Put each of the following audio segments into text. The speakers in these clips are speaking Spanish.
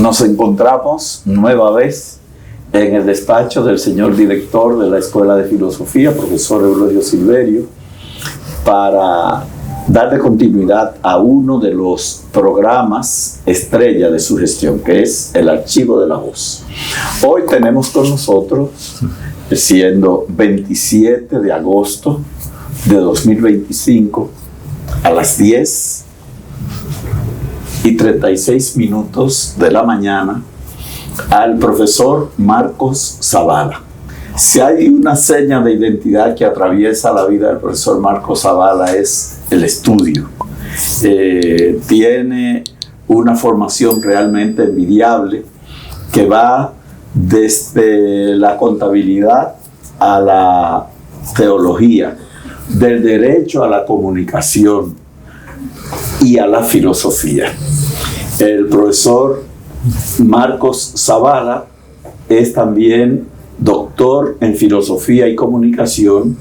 Nos encontramos nueva vez en el despacho del señor director de la Escuela de Filosofía, profesor Eulogio Silverio, para darle continuidad a uno de los programas estrella de su gestión, que es el Archivo de la Voz. Hoy tenemos con nosotros, siendo 27 de agosto de 2025, a las 10:36 de la mañana, al profesor Marcos Zavala. Si hay una seña de identidad que atraviesa la vida del profesor Marcos Zavala es el estudio. Tiene una formación realmente envidiable que va desde la contabilidad a la teología, del derecho a la comunicación y a la filosofía. El profesor Marcos Zavala es también doctor en filosofía y comunicación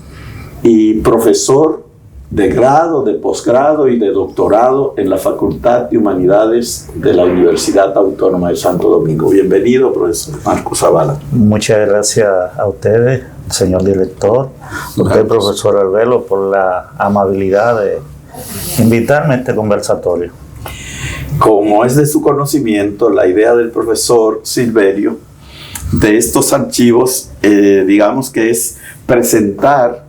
y profesor de grado, de posgrado y de doctorado en la Facultad de Humanidades de la Universidad Autónoma de Santo Domingo. Bienvenido, profesor Marcos Zavala. Muchas gracias a ustedes, señor director, usted, profesor Arbelo, por la amabilidad de invitarme a este conversatorio. Como es de su conocimiento, la idea del profesor Silverio de estos archivos, digamos que es presentar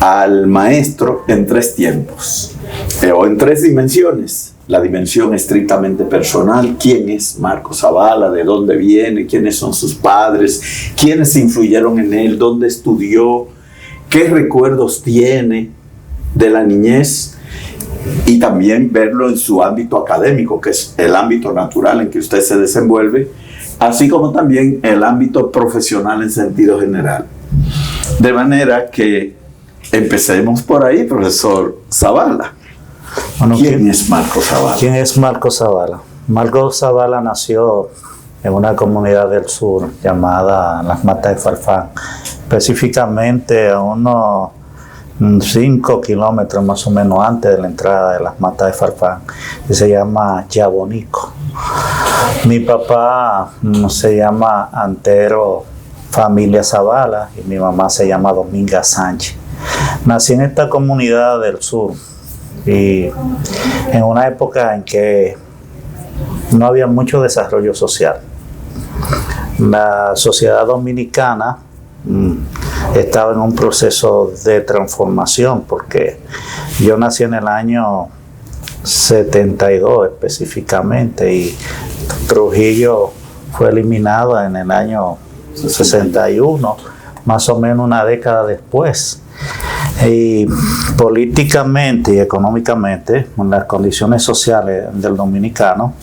al maestro en tres tiempos, o en tres dimensiones. La dimensión estrictamente personal: quién es Marcos Zavala, de dónde viene, quiénes son sus padres, quiénes influyeron en él, dónde estudió, qué recuerdos tiene de la niñez, y también verlo en su ámbito académico, que es el ámbito natural en que usted se desenvuelve, así como también el ámbito profesional en sentido general. De manera que empecemos por ahí, profesor Zavala. Bueno, ¿quién es Marcos Zavala? ¿Quién es Marcos Zavala? Marcos Zavala nació en una comunidad del sur llamada Las Matas de Farfán, específicamente a unos 5 kilómetros más o menos antes de la entrada de Las Matas de Farfán, que se llama Yabonico. Mi papá se llama Antero Familia Zavala y mi mamá se llama Dominga Sánchez. Nací en esta comunidad del sur y en una época en que no había mucho desarrollo social. La sociedad dominicana estaba en un proceso de transformación, porque yo nací en el año 72 específicamente y Trujillo fue eliminado en el año 61, más o menos una década después. Y políticamente y económicamente las condiciones sociales del dominicano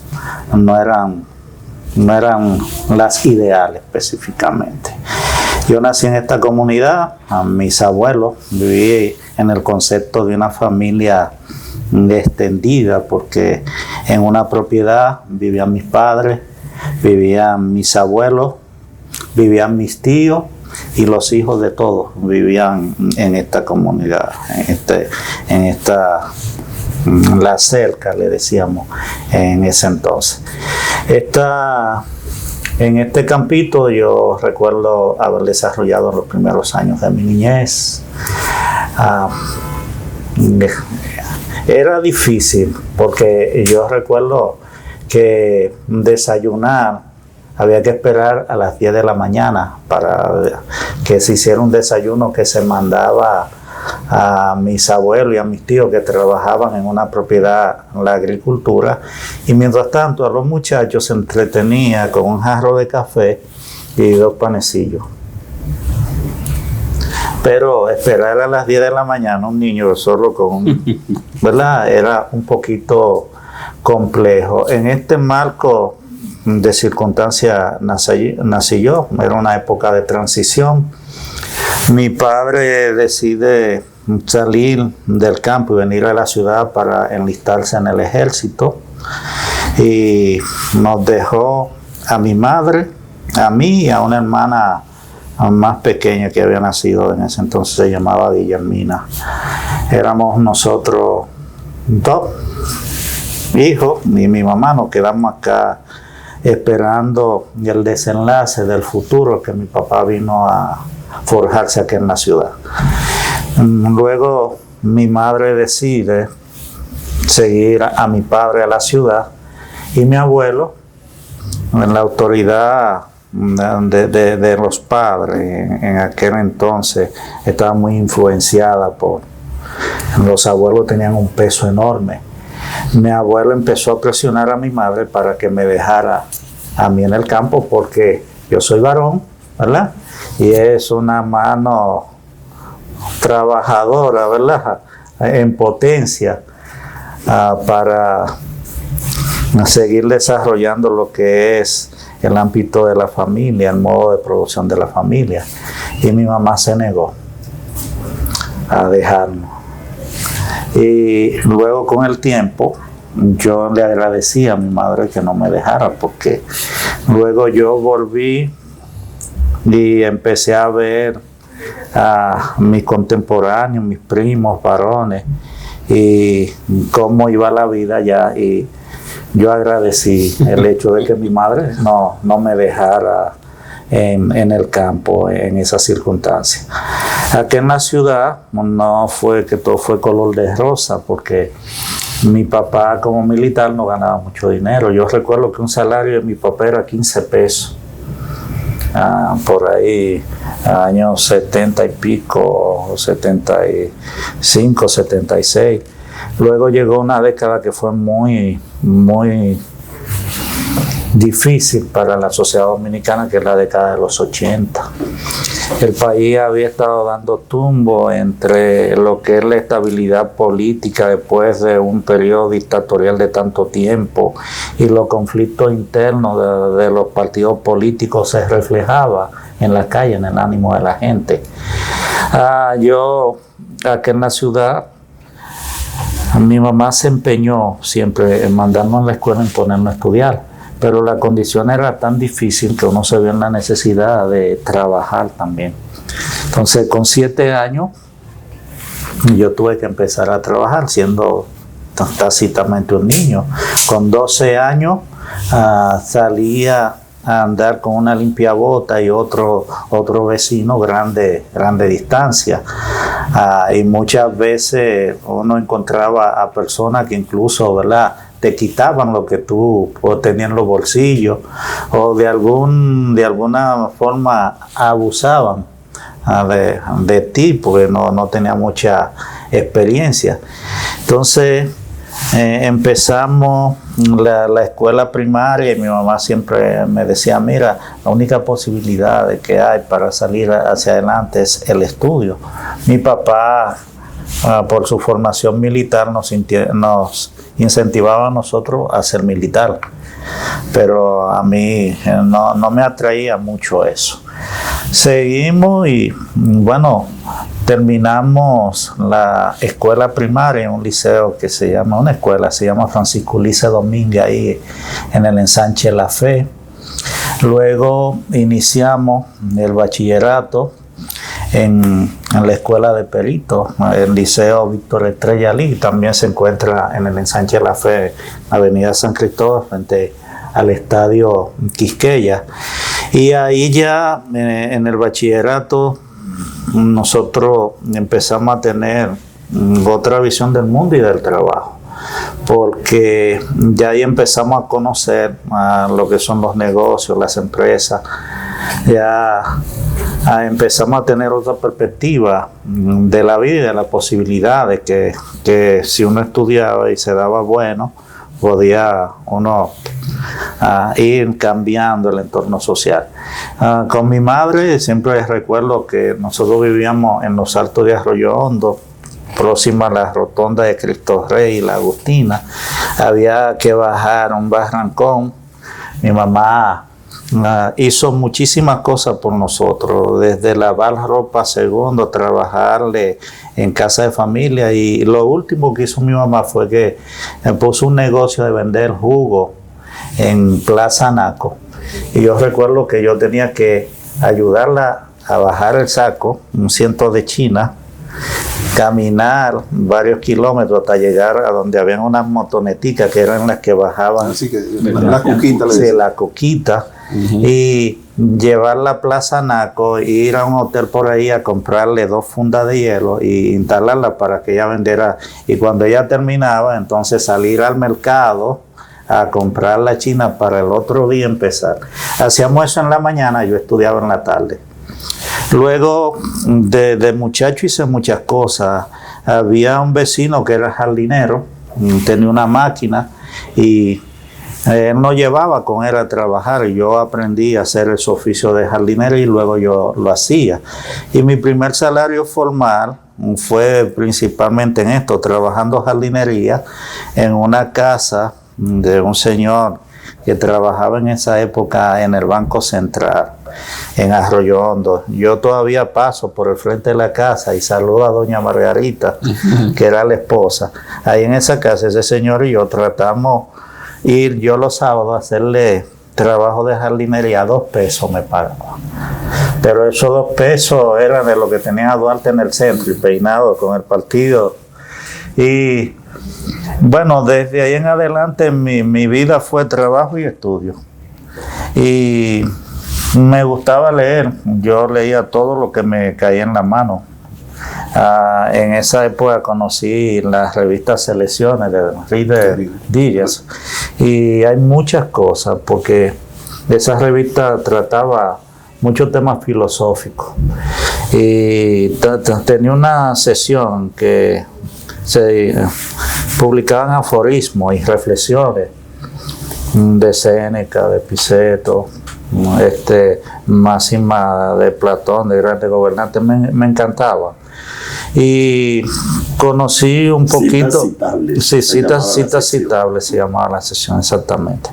no eran las ideales específicamente. Yo nací en esta comunidad, a mis abuelos, viví en el concepto de una familia extendida, porque en una propiedad vivían mis padres, vivían mis abuelos, vivían mis tíos y los hijos de todos vivían en esta comunidad, la cerca le decíamos en ese entonces. En este campito yo recuerdo haber desarrollado los primeros años de mi niñez. Era difícil porque yo recuerdo que desayunar había que esperar a las 10 de la mañana para que se hiciera un desayuno que se mandaba a mis abuelos y a mis tíos que trabajaban en una propiedad, la agricultura, y mientras tanto a los muchachos se entretenía con un jarro de café y 2 panecillos. Pero esperar a las 10 de la mañana un niño solo con, ¿verdad?, era un poquito complejo. En este marco de circunstancias nací yo, era una época de transición. Mi padre decide salir del campo y venir a la ciudad para enlistarse en el ejército y nos dejó a mi madre, a mí y a una hermana más pequeña que había nacido en ese entonces, se llamaba Guillermina. Éramos nosotros 2 hijos y mi mamá, nos quedamos acá esperando el desenlace del futuro que mi papá vino a forjarse aquí en la ciudad. Luego mi madre decide seguir a mi padre a la ciudad y mi abuelo, en la autoridad de los padres en aquel entonces, estaba muy influenciada por... Los abuelos tenían un peso enorme. Mi abuelo empezó a presionar a mi madre para que me dejara a mí en el campo porque yo soy varón, ¿verdad? Y es una mano trabajadora, ¿verdad? En potencia para seguir desarrollando lo que es el ámbito de la familia, el modo de producción de la familia. Y mi mamá se negó a dejarnos. Y luego con el tiempo yo le agradecí a mi madre que no me dejara, porque luego yo volví y empecé a ver a mis contemporáneos, mis primos varones, y cómo iba la vida ya, y yo agradecí el hecho de que mi madre no me dejara en el campo en esas circunstancias. Aquí en la ciudad no fue que todo fue color de rosa, porque mi papá como militar no ganaba mucho dinero. Yo recuerdo que un salario de mi papá era 15 pesos. Por ahí, años 70 y pico, 75, 76. Luego llegó una década que fue muy difícil para la sociedad dominicana, que es la década de los 80. El país había estado dando tumbo entre lo que es la estabilidad política después de un periodo dictatorial de tanto tiempo, y los conflictos internos de los partidos políticos se reflejaba en la calle, en el ánimo de la gente. Yo, aquí en la ciudad, mi mamá se empeñó siempre en mandarnos a la escuela, en ponernos a estudiar, pero la condición era tan difícil que uno se vio en la necesidad de trabajar también. Entonces, con 7 años, yo tuve que empezar a trabajar, siendo tácitamente un niño. Con 12 años, salía a andar con una limpiabota y otro vecino grande distancia. Y muchas veces uno encontraba a personas que incluso, ¿verdad?, te quitaban lo que tú tenías en los bolsillos, o de alguna forma abusaban de ti, porque no tenía mucha experiencia. Entonces empezamos la escuela primaria, y mi mamá siempre me decía: mira, la única posibilidad de que hay para salir hacia adelante es el estudio. Mi papá, por su formación militar, nos incentivaba a nosotros a ser militar, pero a mí no me atraía mucho eso. Seguimos y bueno, terminamos la escuela primaria en un liceo que se llama Francisco Ulises Domínguez, ahí en el ensanche La Fe. Luego iniciamos el bachillerato en la escuela de peritos, el liceo Víctor Estrella Lee, también se encuentra en el ensanche La Fe, avenida San Cristóbal, frente al estadio Quisqueya. Y ahí ya en el bachillerato nosotros empezamos a tener otra visión del mundo y del trabajo, porque ya ahí empezamos a conocer lo que son los negocios, las empresas. Ya empezamos a tener otra perspectiva de la vida y de la posibilidad de que si uno estudiaba y se daba bueno, podía uno ir cambiando el entorno social. Con mi madre siempre recuerdo que nosotros vivíamos en los Altos de Arroyo Hondo, próxima a la rotonda de Cristo Rey y la Agustina. Había que bajar un barrancón. Mi mamá hizo muchísimas cosas por nosotros, desde lavar ropa, segundo, trabajarle en casa de familia, y lo último que hizo mi mamá fue que puso un negocio de vender jugo en Plaza Naco, y yo recuerdo que yo tenía que ayudarla a bajar el saco, un ciento de China, caminar varios kilómetros hasta llegar a donde habían unas motoneticas que eran las que bajaban. Así que la coquita. Sí, la coquita. Y llevar la Plaza Naco, ir a un hotel por ahí a comprarle 2 fundas de hielo y instalarla para que ella vendiera. Y cuando ella terminaba, entonces salir al mercado a comprar la china para el otro día empezar. Hacíamos eso en la mañana, yo estudiaba en la tarde. Luego de muchacho hice muchas cosas. Había un vecino que era jardinero, tenía una máquina y él nos llevaba con él a trabajar. Yo aprendí a hacer ese oficio de jardinero y luego yo lo hacía. Y mi primer salario formal fue principalmente en esto, trabajando jardinería en una casa de un señor que trabajaba en esa época en el Banco Central, en Arroyo Hondo. Yo todavía paso por el frente de la casa y saludo a doña Margarita, que era la esposa. Ahí en esa casa, ese señor y yo tratamos ir yo los sábados a hacerle trabajo de jardinería. 2 pesos me pagaba. Pero esos 2 pesos eran de lo que tenía Duarte en el centro y peinado con el partido. Y bueno, desde ahí en adelante mi vida fue trabajo y estudio. Y me gustaba leer. Yo leía todo lo que me caía en la mano. En esa época conocí las revistas Selecciones de Reader Digest. Y hay muchas cosas, porque esa revista trataba muchos temas filosóficos. Y tenía una sesión que se publicaban aforismos y reflexiones de Séneca, de Piceto, máxima de Platón, de grandes gobernantes. Me encantaba. Y conocí un poquito. Citas citables se llamaba la sesión, exactamente.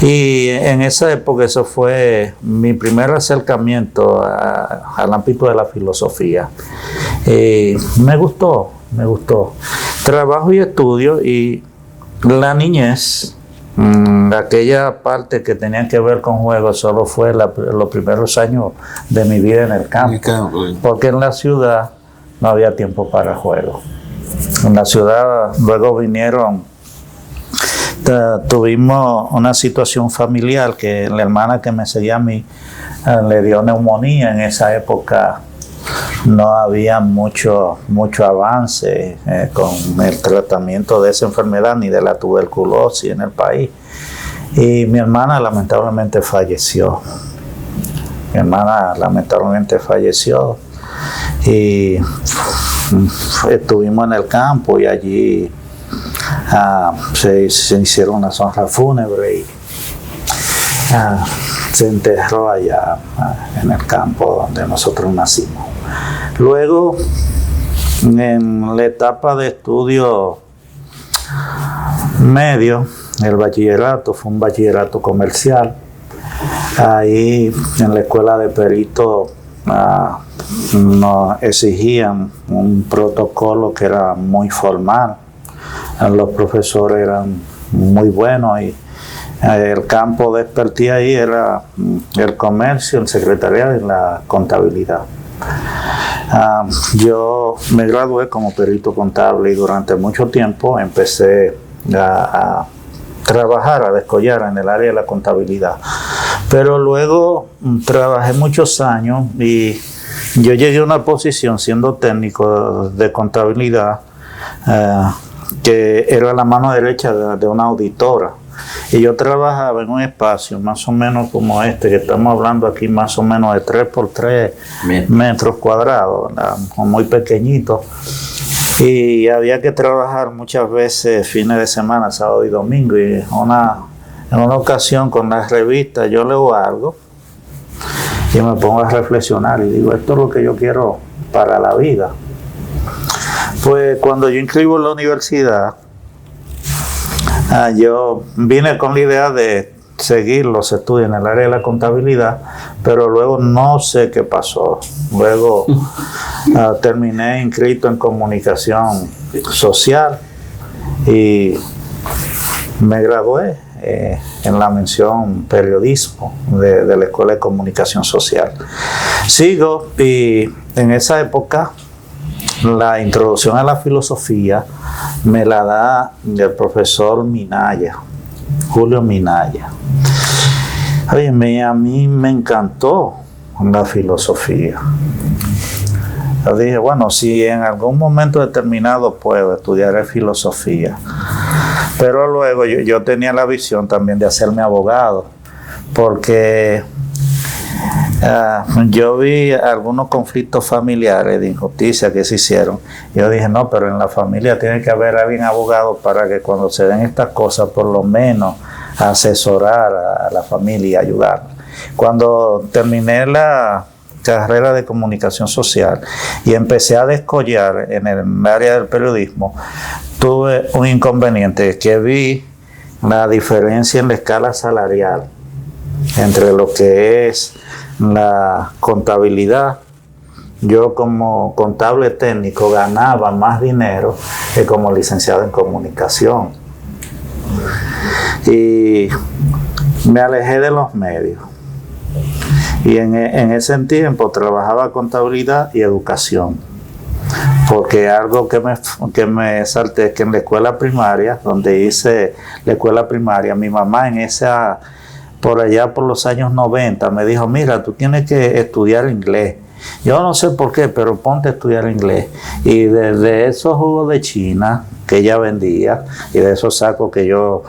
Y en esa época eso fue mi primer acercamiento al ámbito de la filosofía. Me gustó. Trabajo y estudio, y la niñez, aquella parte que tenía que ver con juegos, solo fue los primeros años de mi vida en el campo. Porque en la ciudad no había tiempo para juegos. En la ciudad luego tuvimos una situación familiar que la hermana que me seguía a mí le dio neumonía. En esa época no había mucho avance con el tratamiento de esa enfermedad ni de la tuberculosis en el país. Y mi hermana lamentablemente falleció. Y estuvimos en el campo y allí se hicieron unas honras fúnebres y se enterró allá en el campo donde nosotros nacimos. Luego, en la etapa de estudio medio, el bachillerato fue un bachillerato comercial. Ahí en la escuela de perito nos exigían un protocolo que era muy formal. Los profesores eran muy buenos y el campo de expertise ahí era el comercio, el secretariado y la contabilidad. Yo me gradué como perito contable y durante mucho tiempo empecé a trabajar, a descollar en el área de la contabilidad. Pero luego trabajé muchos años y yo llegué a una posición siendo técnico de contabilidad que era la mano derecha de una auditora. Y yo trabajaba en un espacio más o menos como este, que estamos hablando aquí, más o menos de 3 por 3 metros cuadrados, muy pequeñito. Y había que trabajar muchas veces fines de semana, sábado y domingo. Y en una ocasión con la revista yo leo algo y me pongo a reflexionar y digo, esto es lo que yo quiero para la vida. Pues cuando yo inscribo en la universidad, yo vine con la idea de seguir los estudios en el área de la contabilidad, pero luego no sé qué pasó. Luego terminé inscrito en comunicación social y me gradué en la mención periodismo de la Escuela de Comunicación Social. Sigo y en esa época la introducción a la filosofía me la da el profesor Minaya, Julio Minaya. Oye, a mí me encantó la filosofía. Yo dije, bueno, si en algún momento determinado puedo estudiar filosofía. Pero luego yo tenía la visión también de hacerme abogado, porque yo vi algunos conflictos familiares de injusticia que se hicieron. Yo dije, no, pero en la familia tiene que haber alguien abogado para que cuando se den estas cosas, por lo menos asesorar a la familia y ayudar. Cuando terminé la carrera de comunicación social y empecé a descollar en el área del periodismo, tuve un inconveniente, que vi la diferencia en la escala salarial entre lo que es la contabilidad. Yo como contable técnico ganaba más dinero que como licenciado en comunicación. Y me alejé de los medios. Y en ese tiempo trabajaba contabilidad y educación. Porque algo que me salté es que en la escuela primaria, donde hice la escuela primaria, mi mamá por allá por los años 90 me dijo, mira, tú tienes que estudiar inglés. Yo no sé por qué, pero ponte a estudiar inglés. Y desde esos jugos de China que ella vendía y de esos sacos que yo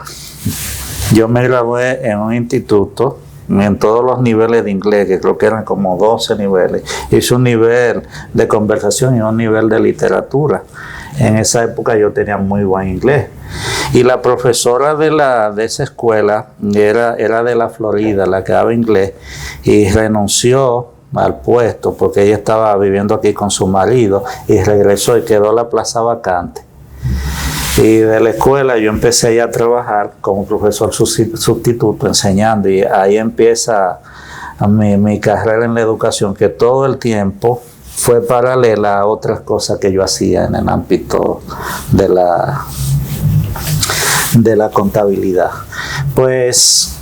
me gradué en un instituto en todos los niveles de inglés, que creo que eran como 12 niveles. Hice un nivel de conversación y un nivel de literatura. En esa época yo tenía muy buen inglés. Y la profesora de esa escuela era de la Florida, la que daba inglés, y renunció al puesto porque ella estaba viviendo aquí con su marido y regresó y quedó la plaza vacante. Y de la escuela yo empecé a trabajar como profesor sustituto enseñando, y ahí empieza mi carrera en la educación, que todo el tiempo fue paralela a otras cosas que yo hacía en el ámbito de la contabilidad. Pues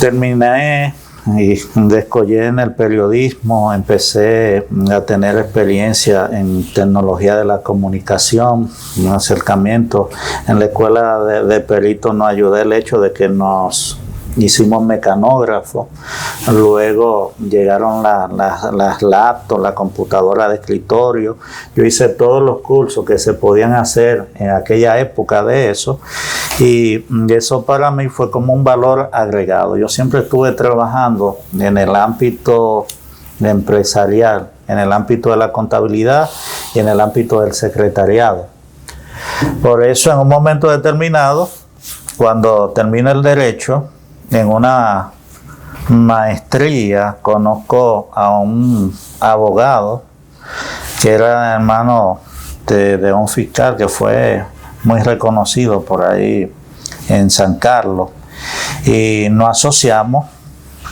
terminé y descollé en el periodismo, empecé a tener experiencia en tecnología de la comunicación, un acercamiento. En la escuela de peritos nos ayudó el hecho de que nos hicimos mecanógrafos, luego llegaron las laptops, la computadora de escritorio. Yo hice todos los cursos que se podían hacer en aquella época de eso, y eso para mí fue como un valor agregado. Yo siempre estuve trabajando en el ámbito empresarial, en el ámbito de la contabilidad y en el ámbito del secretariado. Por eso en un momento determinado, cuando termino el derecho, en una maestría conozco a un abogado que era hermano de un fiscal que fue muy reconocido por ahí en San Carlos, y nos asociamos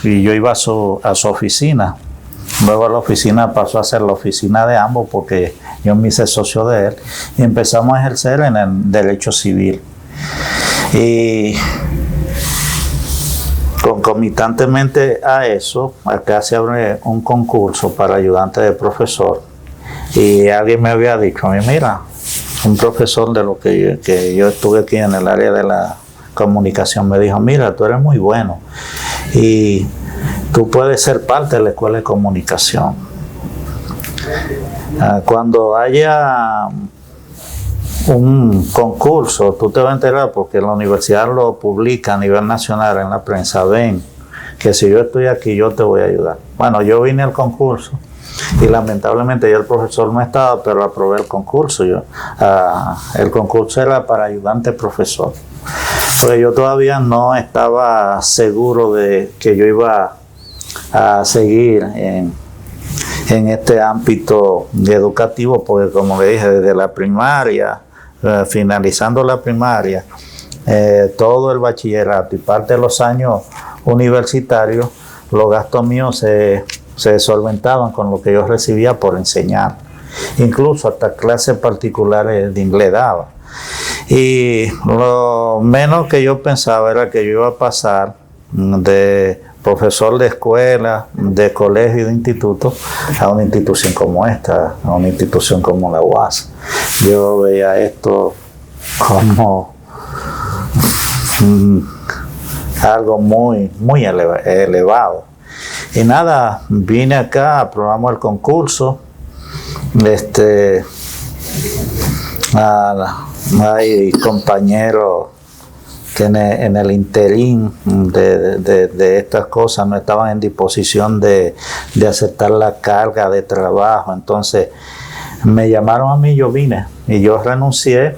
y yo iba a su oficina. Luego la oficina pasó a ser la oficina de ambos porque yo me hice socio de él y empezamos a ejercer en el derecho civil. Y concomitantemente a eso, acá se abre un concurso para ayudante de profesor, y alguien me había dicho a mí, mira, un profesor de lo que yo estuve aquí en el área de la comunicación me dijo, mira, tú eres muy bueno y tú puedes ser parte de la escuela de comunicación. Cuando haya un concurso, tú te vas a enterar porque la universidad lo publica a nivel nacional en la prensa. Ven, que si yo estoy aquí, yo te voy a ayudar. Bueno, yo vine al concurso y lamentablemente ya el profesor no estaba, pero aprobé el concurso. El concurso era para ayudante profesor, porque yo todavía no estaba seguro de que yo iba a seguir en este ámbito educativo, porque como le dije, desde la primaria, finalizando la primaria, todo el bachillerato y parte de los años universitarios, los gastos míos se solventaban con lo que yo recibía por enseñar. Incluso hasta clases particulares de inglés daba. Y lo menos que yo pensaba era que yo iba a pasar profesor de escuela, de colegio y de instituto a una institución como esta, a una institución como la UAS. Yo veía esto como algo muy, muy elevado. Y nada, vine acá, aprobamos el concurso. Hay compañeros que en el interín de estas cosas no estaban en disposición de aceptar la carga de trabajo. Entonces me llamaron a mí, yo vine y yo renuncié.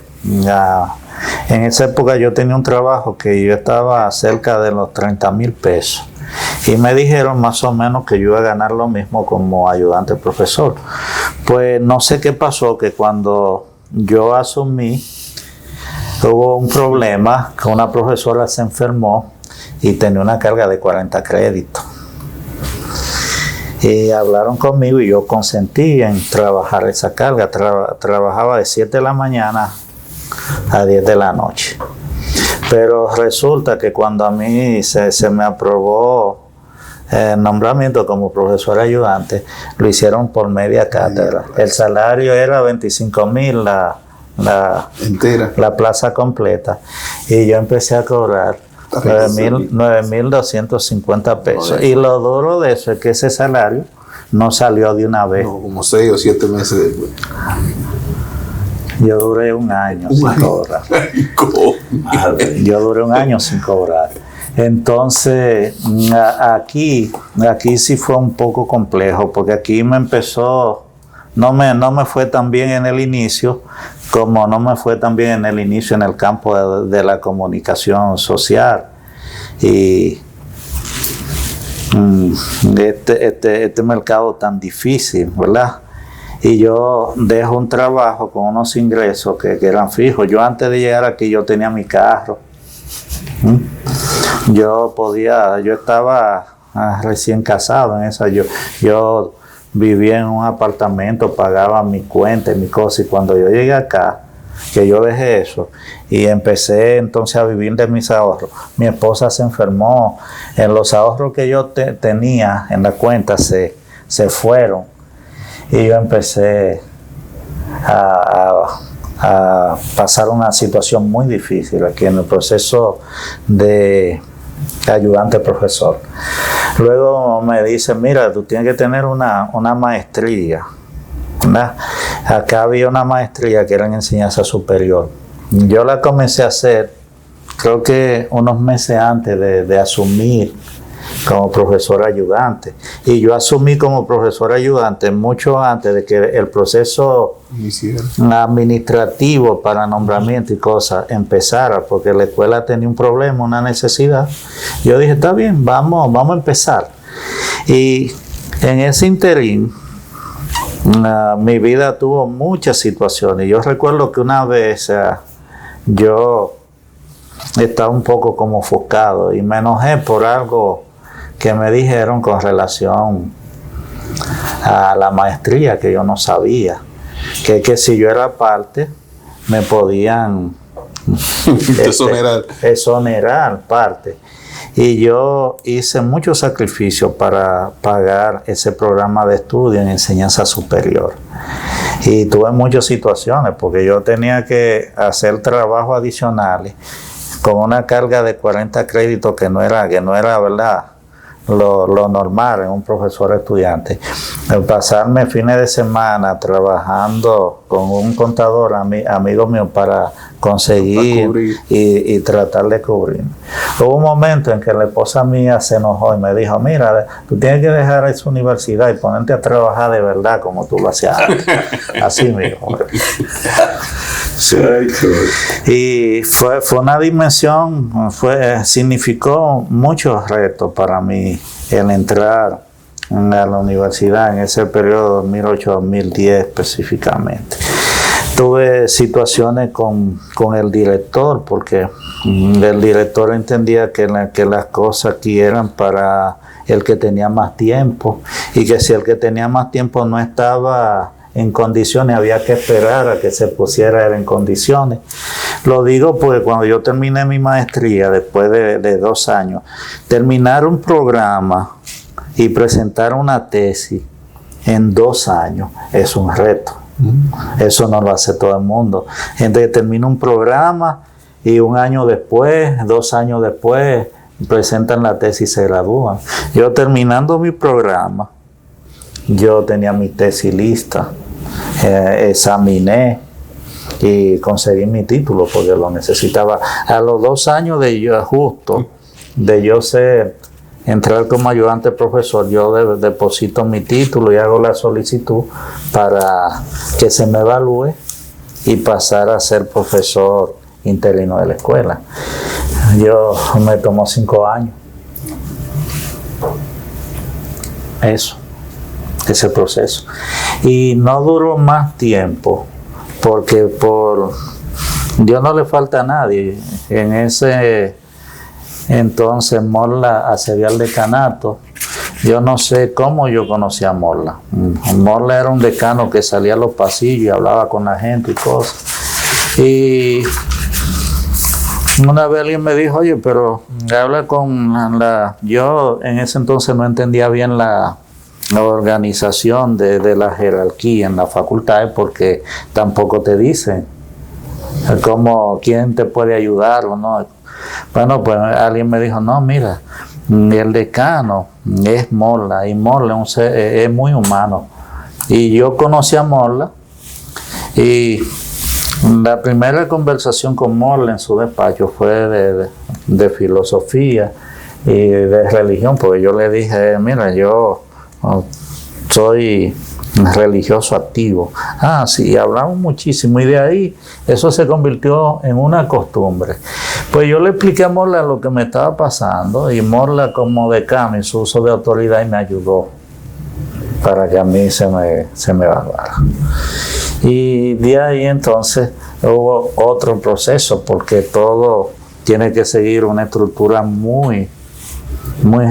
En esa época yo tenía un trabajo que yo estaba cerca de los 30,000 pesos. Y me dijeron más o menos que yo iba a ganar lo mismo como ayudante profesor. Pues no sé qué pasó, que cuando yo asumí, hubo un problema, que una profesora se enfermó y tenía una carga de 40 créditos. Y hablaron conmigo y yo consentí en trabajar esa carga. Trabajaba de 7 de la mañana a 10 de la noche. Pero resulta que cuando a mí se me aprobó el nombramiento como profesor ayudante, lo hicieron por media cátedra. El salario era 25,000 la plaza completa, y yo empecé a cobrar 9,250 pesos. Y lo duro de eso es que ese salario no salió de una vez. No, como 6 o 7 meses después. Yo duré un año sin cobrar. Yo duré un año sin cobrar. Entonces, aquí sí fue un poco complejo, porque aquí me empezó, no me fue tan bien en el inicio, como no me fue tan bien en el inicio en el campo de la comunicación social. Y este mercado tan difícil, ¿verdad? Y yo dejo un trabajo con unos ingresos que eran fijos. Yo antes de llegar aquí yo tenía mi carro. Yo estaba recién casado en esa. Yo vivía en un apartamento, pagaba mi cuenta y mi cosa. Y cuando yo llegué acá, que yo dejé eso y empecé entonces a vivir de mis ahorros, mi esposa se enfermó. En los ahorros que yo tenía en la cuenta se fueron. Y yo empecé a pasar una situación muy difícil aquí en el proceso de ayudante profesor. Luego me dicen, mira, tú tienes que tener una maestría, ¿verdad? Acá había una maestría que era en enseñanza superior. Yo la comencé a hacer, creo que unos meses antes de asumir como profesor ayudante. Y yo asumí como profesor ayudante mucho antes de que el proceso administrativo para nombramiento y cosas empezara, porque la escuela tenía un problema, una necesidad. Yo dije, está bien, vamos a empezar. Y en ese interín, mi vida tuvo muchas situaciones. Yo recuerdo que una vez yo estaba un poco como ofuscado y me enojé por algo que me dijeron con relación a la maestría, que yo no sabía, que si yo era parte me podían exonerar parte. Y yo hice muchos sacrificios para pagar ese programa de estudio en enseñanza superior. Y tuve muchas situaciones, porque yo tenía que hacer trabajos adicionales con una carga de 40 créditos que no era ¿verdad?, lo normal en un profesor estudiante. Pasarme fines de semana trabajando con un contador amigo mío para conseguir y tratar de cubrir. Hubo un momento en que la esposa mía se enojó y me dijo, mira, tú tienes que dejar esa universidad y ponerte a trabajar de verdad como tú lo hacías antes. Así mismo. Sí. Y fue una dimensión, significó muchos retos para mí el entrar a la universidad en ese periodo 2008-2010 específicamente. Tuve situaciones con el director, porque el director entendía que las cosas aquí eran para el que tenía más tiempo, y que si el que tenía más tiempo no estaba en condiciones, había que esperar a que se pusiera él en condiciones. Lo digo porque cuando yo terminé mi maestría, después de 2 años, terminar un programa y presentar una tesis en 2 años es un reto. Eso no lo hace todo el mundo. Gente que termina un programa y 1 año después, 2 años después, presentan la tesis y se gradúan. Yo terminando mi programa, yo tenía mi tesis lista, examiné y conseguí mi título porque lo necesitaba. A los 2 años de yo, justo, de yo entrar como ayudante profesor, yo deposito mi título y hago la solicitud para que se me evalúe y pasar a ser profesor interino de la escuela. Yo me tomó 5 años. Ese proceso. Y no duró más tiempo porque Dios no le falta a nadie. En ese entonces Morla accedió al decanato. Yo no sé cómo yo conocí a Morla. Morla era un decano que salía a los pasillos y hablaba con la gente y cosas. Y una vez alguien me dijo, oye, pero habla con yo en ese entonces no entendía bien la organización de la jerarquía en las facultades porque tampoco te dicen quién te puede ayudar o no. Bueno, pues alguien me dijo, no, mira, el decano es Morla y Morla es muy humano. Y yo conocí a Morla y la primera conversación con Morla en su despacho fue de filosofía y de religión, porque yo le dije, mira, yo soy religioso activo. Ah, sí, hablamos muchísimo y de ahí eso se convirtió en una costumbre. Pues yo le expliqué a Morla lo que me estaba pasando y Morla como decano en su uso de autoridad y me ayudó para que a mí se me evaluara. Y de ahí entonces hubo otro proceso porque todo tiene que seguir una estructura muy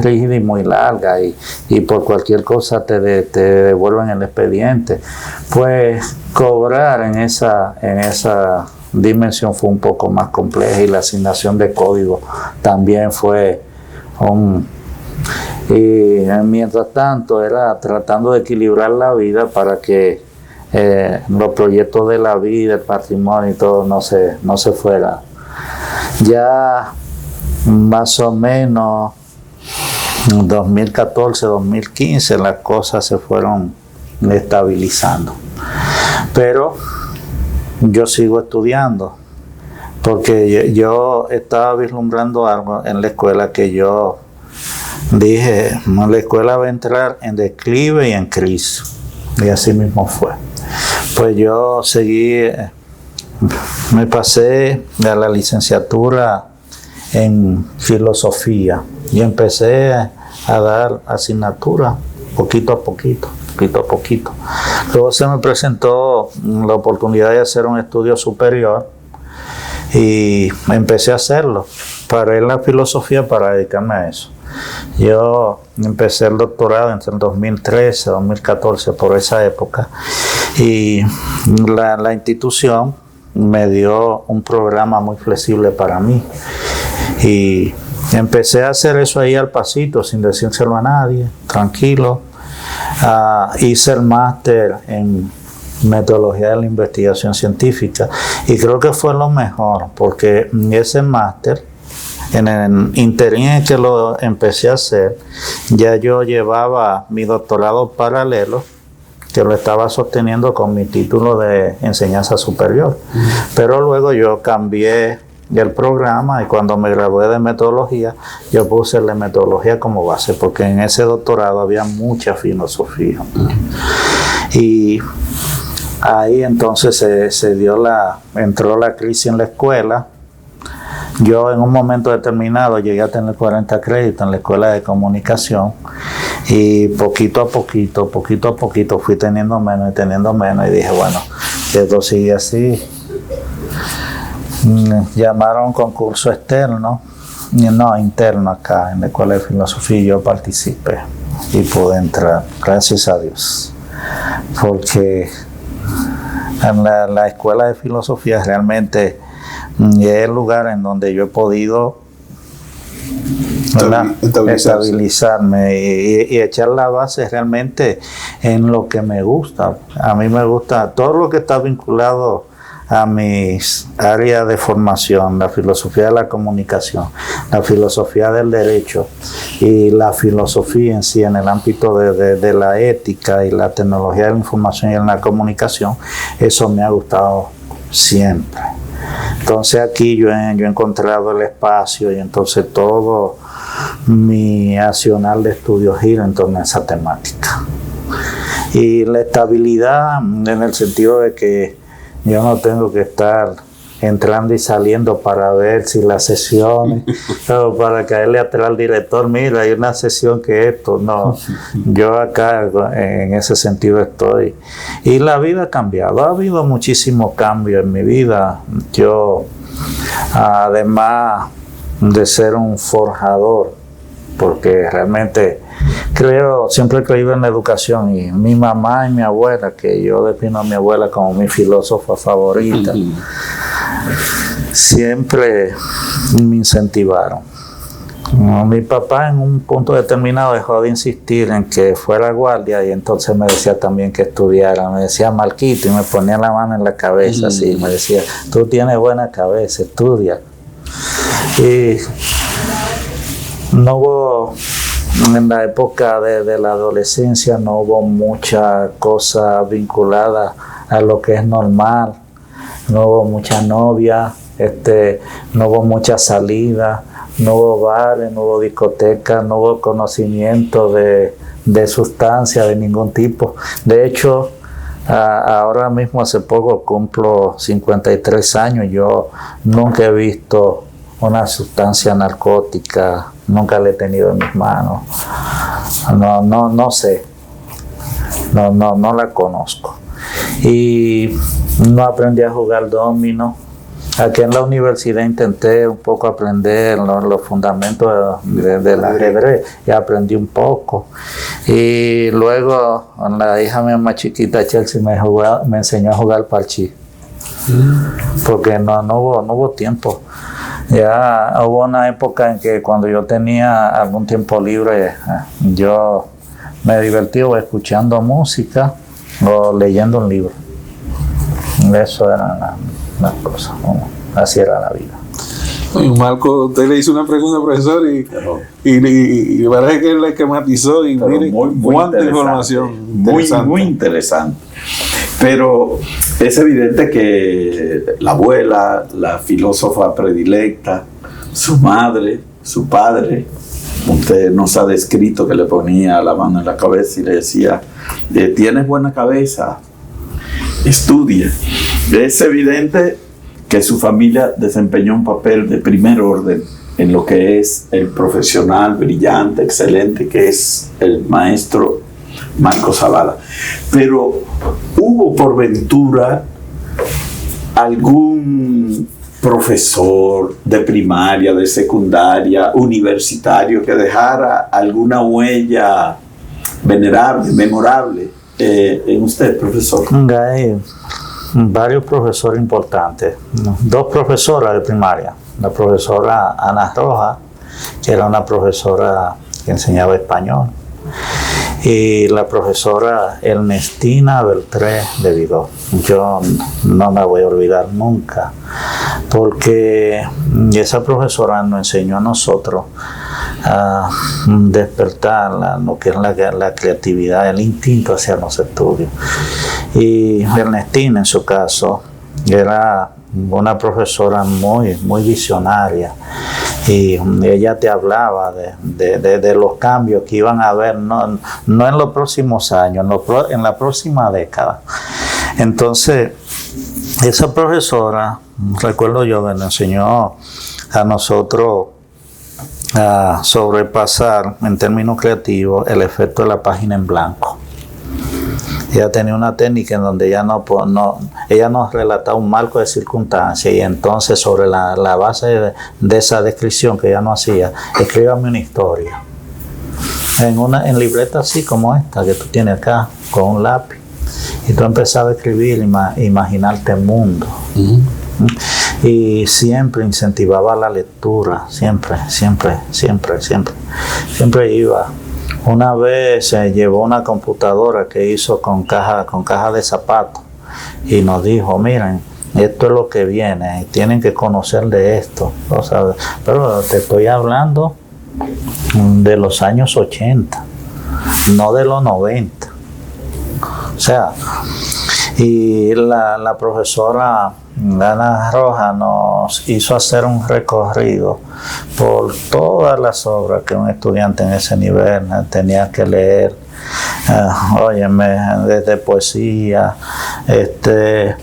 rígida y muy larga y por cualquier cosa te devuelven el expediente. Pues cobrar en esa dimensión fue un poco más compleja y la asignación de código también fue y mientras tanto era tratando de equilibrar la vida para que los proyectos de la vida, el patrimonio y todo no se fuera. Ya más o menos 2014, 2015 las cosas se fueron estabilizando. Pero yo sigo estudiando porque yo estaba vislumbrando algo en la escuela que yo dije, la escuela va a entrar en declive y en crisis. Y así mismo fue. Pues yo seguí, me pasé a la licenciatura en filosofía y empecé a dar asignaturas poquito a poquito. Luego se me presentó la oportunidad de hacer un estudio superior y empecé a hacerlo. Paré en la filosofía para dedicarme a eso. Yo empecé el doctorado entre el 2013, 2014, por esa época, y la institución me dio un programa muy flexible para mí. Y empecé a hacer eso ahí al pasito, sin decírselo a nadie, tranquilo. Hice el máster en metodología de la investigación científica y creo que fue lo mejor, porque ese máster, en el interín en que lo empecé a hacer, ya yo llevaba mi doctorado paralelo, que lo estaba sosteniendo con mi título de enseñanza superior. Pero luego yo cambié el programa y cuando me gradué de metodología, yo puse la metodología como base, porque en ese doctorado había mucha filosofía. Y ahí entonces entró la crisis en la escuela. Yo en un momento determinado llegué a tener 40 créditos en la escuela de comunicación y poquito a poquito fui teniendo menos y dije, bueno, esto sigue así. Llamaron un concurso interno acá en la escuela de filosofía y yo participé y pude entrar, gracias a Dios, porque En la escuela de filosofía realmente es el lugar en donde yo he podido, ¿verdad?, estabilizarme y echar la base realmente en lo que me gusta. A mí me gusta todo lo que está vinculado a mis áreas de formación, la filosofía de la comunicación, la filosofía del derecho y la filosofía en sí en el ámbito de la ética y la tecnología de la información y en la comunicación. Eso me ha gustado siempre. Entonces aquí yo he encontrado el espacio y entonces todo mi accionar de estudio gira en torno a esa temática. Y la estabilidad en el sentido de que yo no tengo que estar entrando y saliendo para ver si las sesiones o para caerle atrás al director, mira, hay una sesión que esto, no, yo acá en ese sentido estoy. Y la vida ha cambiado, ha habido muchísimos cambios en mi vida. Yo, además de ser un forjador, porque realmente siempre he creído en la educación, y mi mamá y mi abuela, que yo defino a mi abuela como mi filósofa favorita, siempre me incentivaron. Mi papá en un punto determinado dejó de insistir en que fuera guardia y entonces me decía también que estudiara. Me decía Marquito y me ponía la mano en la cabeza así, me decía, tú tienes buena cabeza, estudia. Y no hubo, en la época de la adolescencia no hubo mucha cosa vinculada a lo que es normal, no hubo mucha novia, no hubo mucha salida, no hubo bares, no hubo discotecas, no hubo conocimiento de sustancia de ningún tipo. De hecho, ahora mismo hace poco cumplo 53 años, yo nunca he visto una sustancia narcótica, nunca la he tenido en mis manos. No sé, no la conozco. Y no aprendí a jugar dominó. Aquí en la universidad intenté un poco aprender los fundamentos del ajedrez y aprendí un poco. Y luego la hija mía más chiquita, Chelsea, me enseñó a jugar parchís. Porque no hubo tiempo. Ya hubo una época en que cuando yo tenía algún tiempo libre, yo me divertía o escuchando música o leyendo un libro. Eso era las cosas, ¿no? Así era la vida. Marco, usted le hizo una pregunta al profesor y parece que él le esquematizó y mire cuánta información. Muy interesante. Pero es evidente que la abuela, la filósofa predilecta, su madre, su padre, usted nos ha descrito que le ponía la mano en la cabeza y le decía, tienes buena cabeza, estudia. Es evidente que su familia desempeñó un papel de primer orden en lo que es el profesional brillante, excelente, que es el maestro Marco Zavala. Pero ¿hubo por ventura algún profesor de primaria, de secundaria, universitario que dejara alguna huella venerable, memorable en usted, profesor? Hay varios profesores importantes. Dos profesoras de primaria. La profesora Ana Roja, que era una profesora que enseñaba español, y la profesora Ernestina Beltré de Vidó. Yo no la voy a olvidar nunca, porque esa profesora nos enseñó a nosotros a despertar lo que es la creatividad, el instinto hacia los estudios. Y Ernestina, en su caso, era una profesora muy visionaria, y ella te hablaba de los cambios que iban a haber, no en los próximos años, en la próxima década. Entonces, esa profesora, recuerdo yo, que nos enseñó a nosotros a sobrepasar en términos creativos el efecto de la página en blanco. Ella tenía una técnica en donde ella nos relataba un marco de circunstancias, y entonces sobre la base de esa descripción que ella nos hacía, escríbame una historia en libreta así como esta que tú tienes acá, con un lápiz. y tú empezabas a escribir, imaginarte el mundo. Y siempre incentivaba la lectura, siempre iba. Una vez se llevó una computadora que hizo con caja de zapatos y nos dijo, miren, esto es lo que viene, tienen que conocer de esto. O sea, pero te estoy hablando de los años 80, no de los 90. O sea, y la profesora Ana Rojas nos hizo hacer un recorrido por todas las obras que un estudiante en ese nivel tenía que leer. Óyeme, desde poesía, desde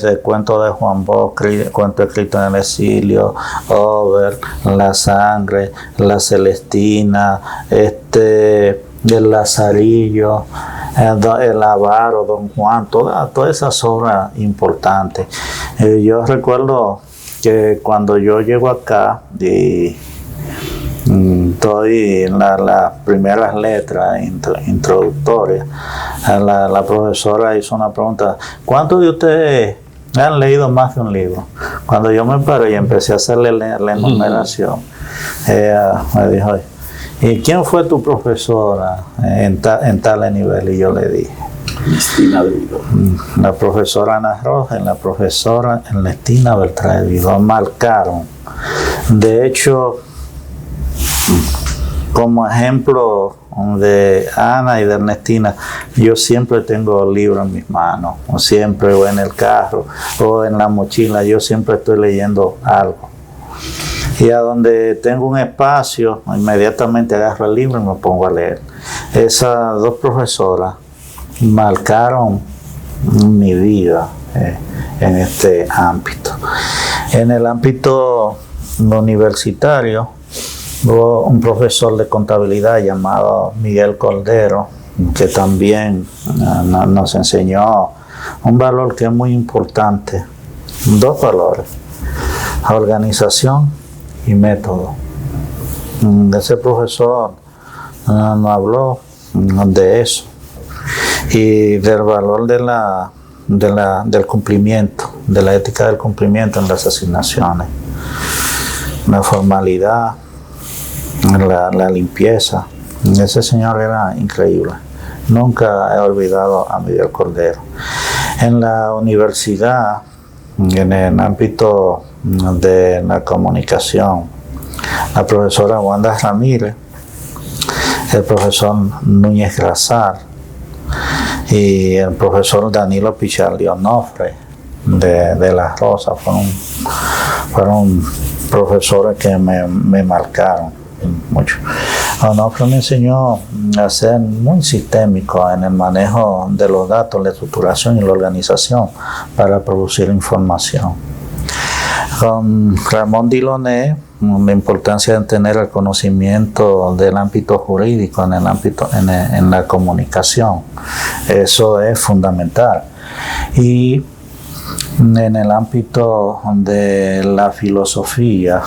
el cuento de Juan Bosch, cuento escrito en el exilio, Over, La Sangre, La Celestina, el Lazarillo, el Avaro, Don Juan, todas esas obras importantes. Yo recuerdo que cuando yo llego acá y doy las primeras letras introductorias, la profesora hizo una pregunta: ¿cuántos de ustedes han leído más de un libro? Cuando yo me paré y empecé a hacerle la enumeración, me dijo: ¿y quién fue tu profesora en tal nivel? Y yo le dije: la profesora Ana Rojas y la profesora Ernestina Beltrán de Vido. Marcaron. De hecho, como ejemplo de Ana y de Ernestina, yo siempre tengo libros en mis manos, o siempre, o en el carro, o en la mochila, yo siempre estoy leyendo algo. Y a donde tengo un espacio, inmediatamente agarro el libro y me pongo a leer. Esas dos profesoras marcaron mi vida en este ámbito. En el ámbito universitario, hubo un profesor de contabilidad llamado Miguel Cordero, que también nos enseñó un valor que es muy importante, dos valores: organización y método. Ese profesor nos habló de eso y del valor del cumplimiento, de la ética del cumplimiento en las asignaciones, la formalidad, la limpieza. Ese señor era increíble. Nunca he olvidado a Miguel Cordero. En la universidad, en el ámbito de la comunicación, la profesora Wanda Ramírez, el profesor Núñez Grazar y el profesor Danilo Pichardi Onofre de La Rosa fueron profesores que me marcaron mucho. Onofre me enseñó a ser muy sistémico en el manejo de los datos, la estructuración y la organización para producir información. Con Ramón Diloné, la importancia de tener el conocimiento del ámbito jurídico en la comunicación. Eso es fundamental. Y en el ámbito de la filosofía,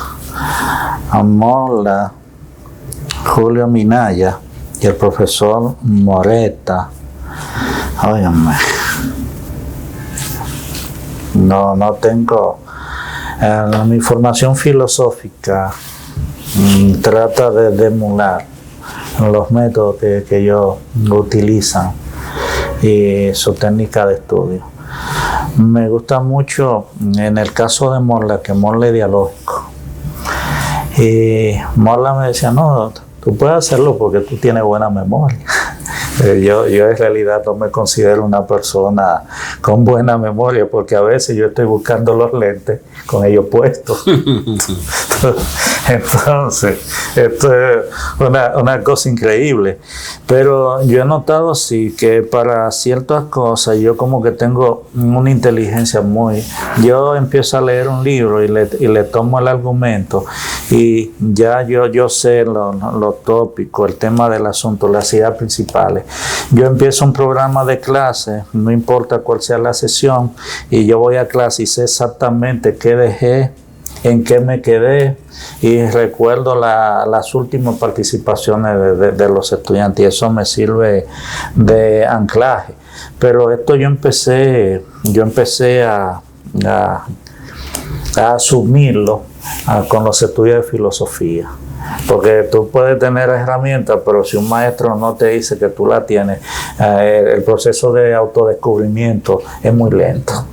Mola, Julio Minaya y el profesor Moreta. Óyeme, no tengo mi formación filosófica trata de emular los métodos que ellos utilizan y su técnica de estudio. Me gusta mucho en el caso de Morla, que Morla es dialógico. Y Morla me decía: no, tú puedes hacerlo porque tú tienes buena memoria. Yo en realidad no me considero una persona con buena memoria, porque a veces yo estoy buscando los lentes con ellos puestos. Entonces, esto es una cosa increíble. Pero yo he notado sí que para ciertas cosas yo como que tengo una inteligencia yo empiezo a leer un libro y le tomo el argumento y ya yo sé lo tópico, el tema del asunto, las ideas principales. Yo empiezo un programa de clase, no importa cuál sea la sesión, y yo voy a clase y sé exactamente qué dejé en qué me quedé y recuerdo las últimas participaciones de los estudiantes y eso me sirve de anclaje. Pero esto yo empecé a asumirlo con los estudios de filosofía. Porque tú puedes tener herramientas, pero si un maestro no te dice que tú la tienes, el proceso de autodescubrimiento es muy lento.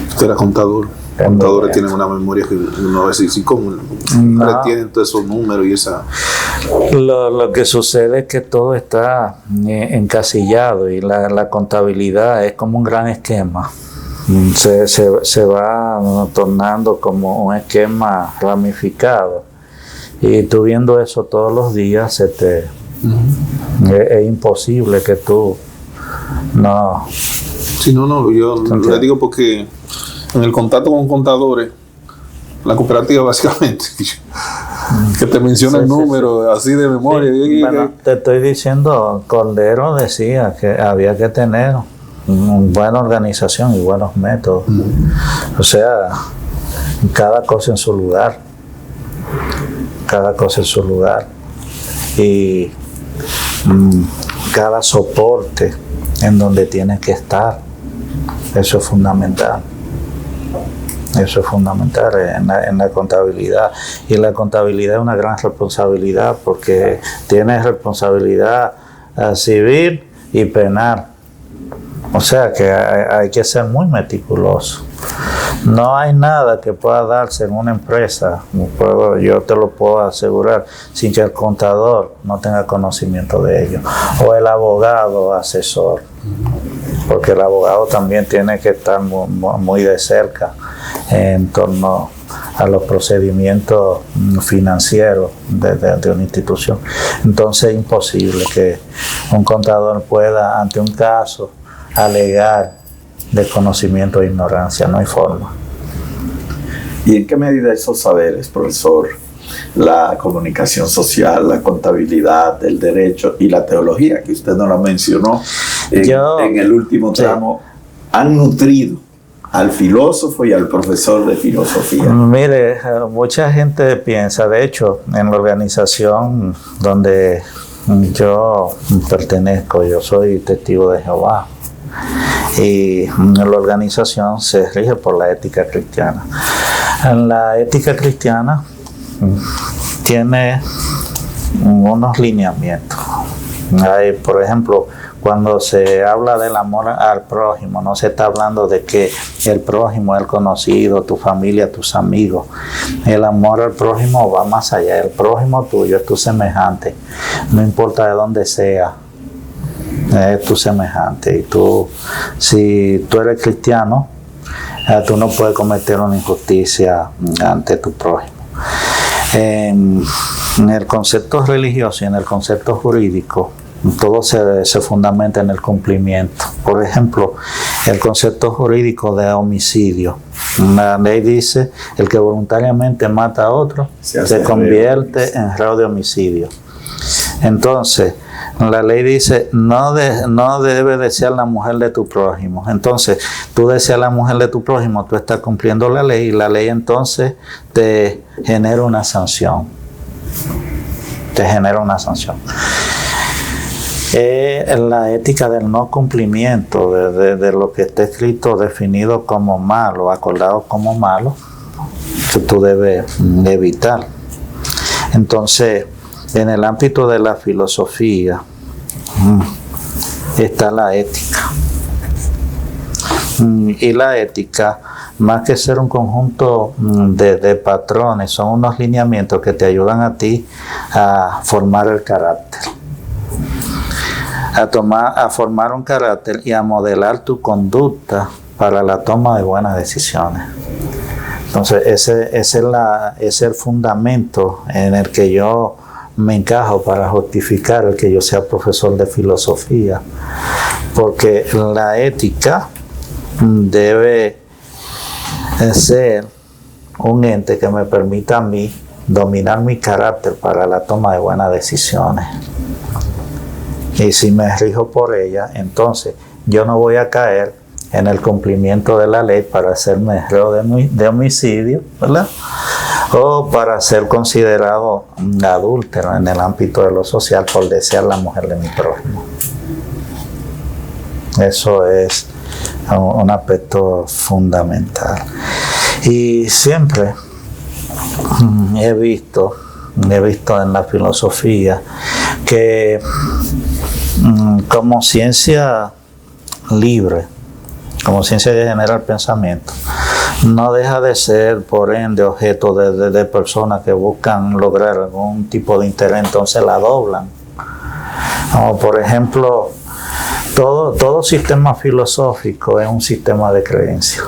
Usted era contador. Los contadores tienen una memoria que uno a veces sí, ¿cómo retienen todos esos números y esa? Lo que sucede es que todo está encasillado y la contabilidad es como un gran esquema. Se va tornando como un esquema ramificado. Y tú viendo eso todos los días, es imposible que tú no... Sí, no, yo le digo porque en el contacto con contadores, la cooperativa básicamente, que te menciona el número así de memoria. Bueno, te estoy diciendo, Cordero decía que había que tener una buena organización y buenos métodos. O sea, cada cosa en su lugar. Cada cosa en su lugar y cada soporte en donde tiene que estar. Eso es fundamental. Eso es fundamental en la contabilidad. Y la contabilidad es una gran responsabilidad porque tiene responsabilidad civil y penal. O sea que hay que ser muy meticuloso. No hay nada que pueda darse en una empresa, yo te lo puedo asegurar, sin que el contador no tenga conocimiento de ello, o el abogado asesor, porque el abogado también tiene que estar muy de cerca en torno a los procedimientos financieros de una institución. Entonces es imposible que un contador pueda, ante un caso, alegar desconocimiento e ignorancia, no hay forma. ¿Y en qué medida esos saberes, profesor, la comunicación social, la contabilidad, el derecho y la teología, que usted no la mencionó en el último tramo, han nutrido al filósofo y al profesor de filosofía? Mire, mucha gente piensa, de hecho, en la organización donde yo pertenezco, yo soy testigo de Jehová, y la organización se rige por la ética cristiana. La ética cristiana tiene unos lineamientos. Hay, por ejemplo, cuando se habla del amor al prójimo, no se está hablando de que el prójimo es el conocido, tu familia, tus amigos. El amor al prójimo va más allá. El prójimo tuyo es tu semejante, no importa de dónde sea. Es tu semejante y tú, si tú eres cristiano, tú no puedes cometer una injusticia ante tu prójimo. En el concepto religioso y en el concepto jurídico, todo se fundamenta en el cumplimiento. Por ejemplo, el concepto jurídico de homicidio. La ley dice, el que voluntariamente mata a otro se convierte en reo de homicidio. Entonces, la ley dice, no debe desear la mujer de tu prójimo. Entonces, tú deseas la mujer de tu prójimo, tú estás cumpliendo la ley y la ley entonces te genera una sanción. Te genera una sanción. La ética del no cumplimiento de lo que está escrito, definido como malo, acordado como malo, que tú debes evitar. Entonces, en el ámbito de la filosofía está la ética. Y la ética, más que ser un conjunto de patrones, son unos lineamientos que te ayudan a ti a formar el carácter. A formar un carácter y a modelar tu conducta para la toma de buenas decisiones. Entonces, ese es el fundamento en el que yo me encajo para justificar el que yo sea profesor de filosofía, porque la ética debe ser un ente que me permita a mí dominar mi carácter para la toma de buenas decisiones. Y si me rijo por ella, entonces yo no voy a caer en el cumplimiento de la ley para hacerme reo de homicidio, ¿verdad? o para ser considerado un adúltero en el ámbito de lo social por desear la mujer de mi prójimo. Eso es un aspecto fundamental. Y siempre he visto en la filosofía que como ciencia libre, como ciencia que genera el pensamiento, no deja de ser, por ende, objeto de personas que buscan lograr algún tipo de interés, entonces la doblan. Como por ejemplo, todo sistema filosófico es un sistema de creencias.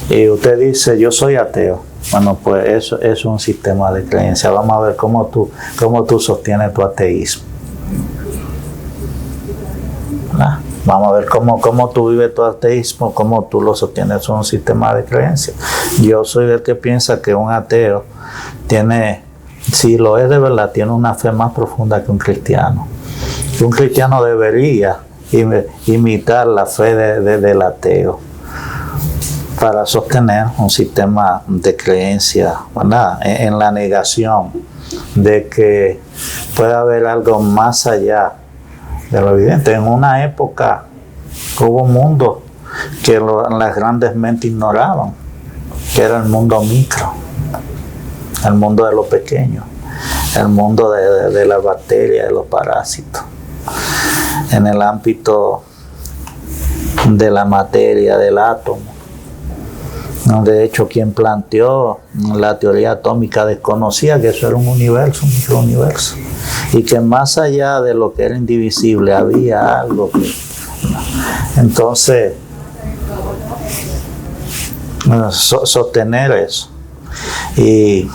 Y usted dice, yo soy ateo. Bueno, pues eso es un sistema de creencias. Vamos a ver cómo tú sostienes tu ateísmo. ¿Ah? Vamos a ver cómo tú vives tu ateísmo, cómo tú lo sostienes. Es un sistema de creencias. Yo soy el que piensa que un ateo tiene, si lo es de verdad, tiene una fe más profunda que un cristiano. Un cristiano debería imitar la fe del ateo para sostener un sistema de creencias, ¿verdad? En la negación de que puede haber algo más allá de lo evidente. En una época hubo un mundo que las grandes mentes ignoraban, que era el mundo micro, el mundo de lo pequeño, el mundo de las bacterias, de los parásitos. En el ámbito de la materia, del átomo. De hecho, quien planteó la teoría atómica desconocía que eso era un universo, un microuniverso, y que más allá de lo que era indivisible había algo que... Entonces, sostener eso. Y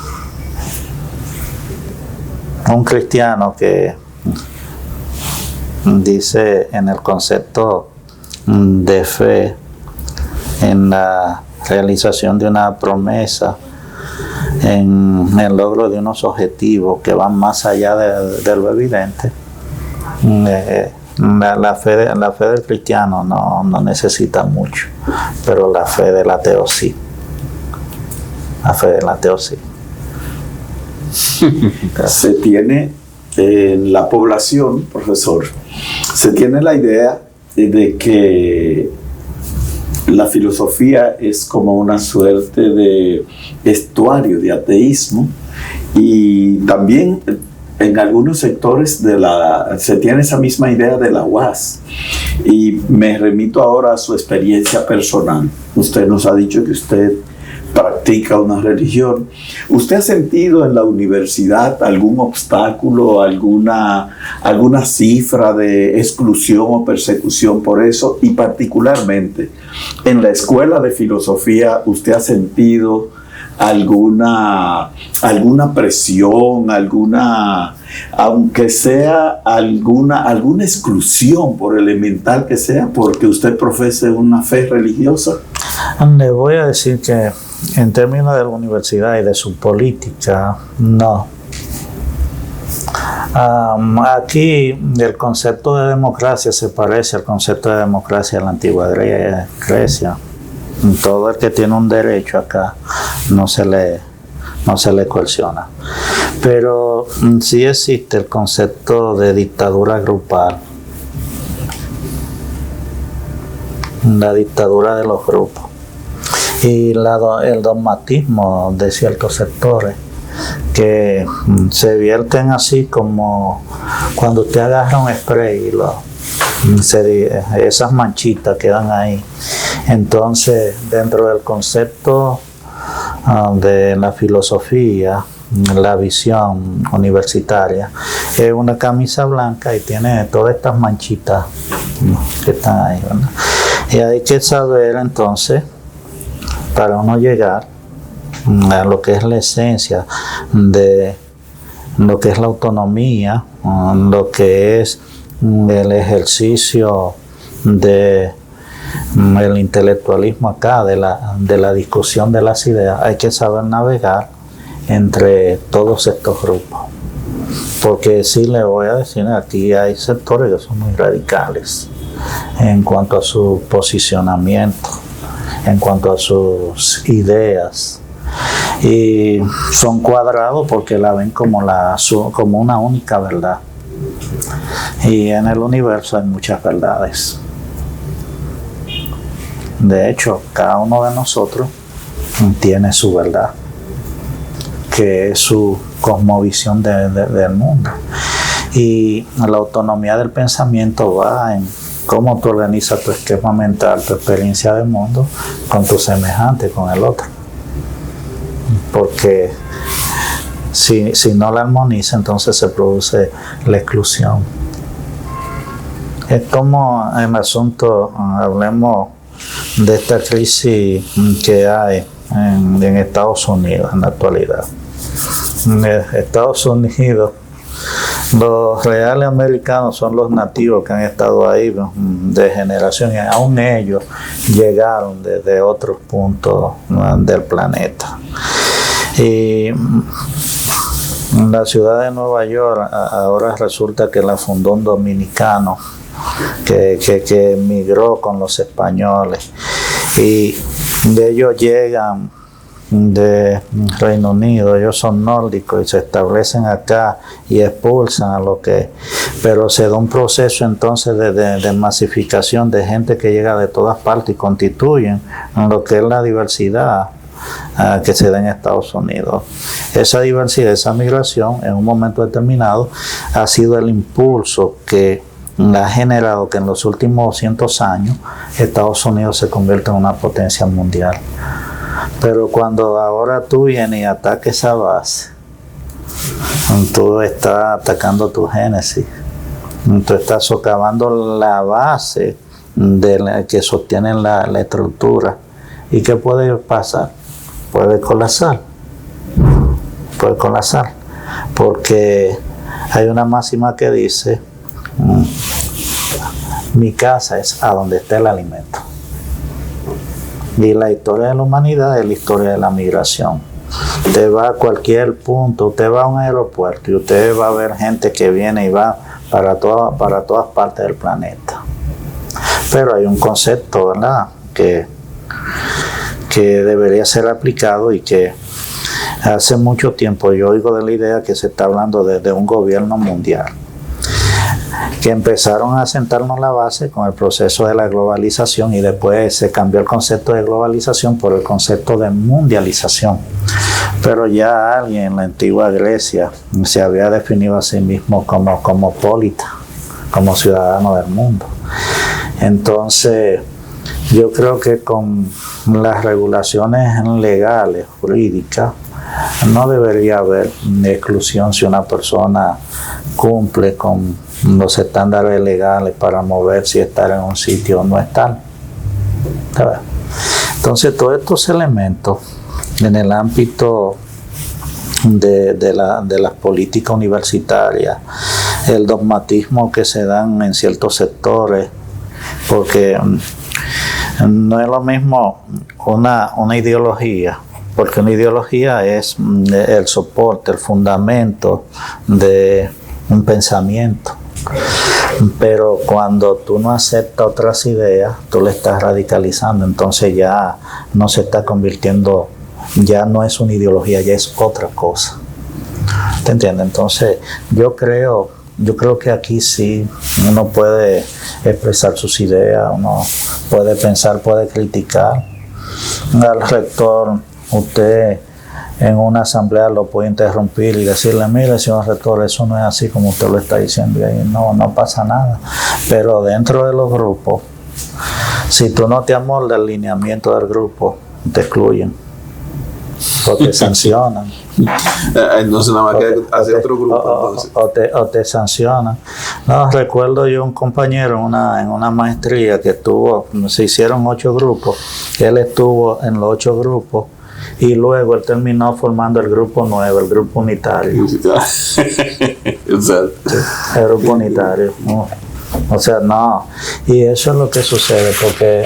un cristiano que dice en el concepto de fe, en la realización de una promesa, en el logro de unos objetivos que van más allá de lo evidente, la fe del cristiano no necesita mucho, pero la fe del ateo sí. La fe del ateo sí. Se tiene en la población, profesor, se tiene la idea de que la filosofía es como una suerte de estuario de ateísmo, y también en algunos sectores se tiene esa misma idea de la UAS. Y me remito ahora a su experiencia personal. Usted nos ha dicho que usted practica una religión. ¿Usted ha sentido en la universidad algún obstáculo, alguna cifra de exclusión o persecución por eso? Y particularmente, en la escuela de filosofía, ¿usted ha sentido alguna presión, aunque sea alguna exclusión, por elemental que sea, porque usted profese una fe religiosa? Le voy a decir que en términos de la universidad y de su política, no. Aquí el concepto de democracia se parece al concepto de democracia de la antigua Grecia. Todo el que tiene un derecho acá no se le coerciona. Pero sí existe el concepto de dictadura grupal, la dictadura de los grupos, y el dogmatismo de ciertos sectores que se vierten así como cuando usted agarra un spray y esas manchitas quedan ahí. Entonces, dentro del concepto de la filosofía, la visión universitaria, es una camisa blanca y tiene todas estas manchitas que están ahí, ¿verdad? Y hay que saber entonces, para uno llegar a lo que es la esencia de lo que es la autonomía, lo que es el ejercicio de el intelectualismo acá, de la discusión de las ideas, hay que saber navegar entre todos estos grupos. Porque sí le voy a decir, aquí hay sectores que son muy radicales en cuanto a su posicionamiento, en cuanto a sus ideas. Y son cuadrados porque la ven como una única verdad. Y en el universo hay muchas verdades. De hecho, cada uno de nosotros tiene su verdad, que es su cosmovisión del mundo. Y la autonomía del pensamiento va en cómo tú organizas tu esquema mental, tu experiencia del mundo con tu semejante, con el otro. Porque si no la armoniza, entonces se produce la exclusión. Es como en el asunto, hablemos de esta crisis que hay en Estados Unidos en la actualidad. En Estados Unidos, los reales americanos son los nativos que han estado ahí de generación, y aún ellos llegaron desde otros puntos del planeta. Y en la ciudad de Nueva York ahora resulta que la fundó un dominicano que emigró con los españoles, y de ellos llegan de Reino Unido, ellos son nórdicos y se establecen acá y expulsan a lo que, pero se da un proceso entonces de masificación de gente que llega de todas partes y constituyen lo que es la diversidad que se da en Estados Unidos. Esa diversidad, esa migración en un momento determinado ha sido el impulso que ha generado que en los últimos 200 años Estados Unidos se convierta en una potencia mundial. Pero cuando ahora tú vienes y atacas esa base, tú estás atacando tu génesis, tú estás socavando la base que sostiene la estructura. ¿Y qué puede pasar? Puede colapsar, porque hay una máxima que dice: mi casa es a donde está el alimento. Y la historia de la humanidad es la historia de la migración. Usted va a cualquier punto, usted va a un aeropuerto y usted va a ver gente que viene y va para todas partes del planeta. Pero hay un concepto, ¿verdad?, que debería ser aplicado, y que hace mucho tiempo yo oigo de la idea que se está hablando de un gobierno mundial, que empezaron a sentarnos la base con el proceso de la globalización, y después se cambió el concepto de globalización por el concepto de mundialización. Pero ya alguien en la antigua Grecia se había definido a sí mismo como cosmopolita, como ciudadano del mundo. Entonces, yo creo que con las regulaciones legales, jurídicas, no debería haber exclusión si una persona cumple con los estándares legales para moverse y estar en un sitio o no estar. Entonces, todos estos elementos en el ámbito de las políticas universitarias, el dogmatismo que se dan en ciertos sectores, porque no es lo mismo una ideología, porque una ideología es el soporte, el fundamento de un pensamiento. Pero cuando tú no aceptas otras ideas, tú le estás radicalizando, entonces ya no se está convirtiendo, ya no es una ideología, ya es otra cosa. ¿Te entiendes? Entonces yo creo que aquí sí uno puede expresar sus ideas, uno puede pensar, puede criticar. Al rector, usted en una asamblea lo puede interrumpir y decirle: mire, señor rector, eso no es así como usted lo está diciendo, y ahí no pasa nada. Pero dentro de los grupos, si tú no te amoldas el lineamiento del grupo, te excluyen o te sancionan. Entonces nada más que hacer otro grupo. O te sancionan. No, recuerdo yo un compañero en una maestría que se hicieron 8 grupos, él estuvo en los 8 grupos, y luego él terminó formando el grupo nuevo, el grupo unitario. Exacto. El grupo unitario. No. O sea, no. Y eso es lo que sucede, porque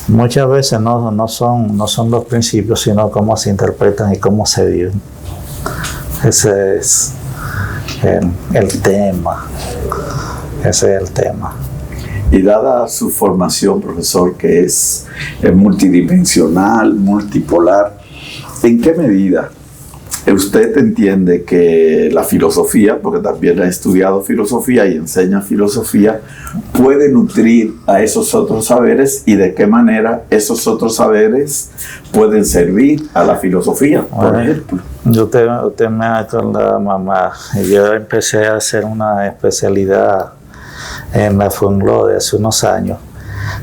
muchas veces no son los principios, sino cómo se interpretan y cómo se viven. Ese es el tema. Ese es el tema. Y dada su formación, profesor, que es multidimensional, multipolar, ¿En qué medida usted entiende que la filosofía, porque también ha estudiado filosofía y enseña filosofía, puede nutrir a esos otros saberes y de qué manera esos otros saberes pueden servir a la filosofía, por ejemplo? Usted me acuerda, mamá, yo empecé a hacer una especialidad en la FUNLODE hace unos años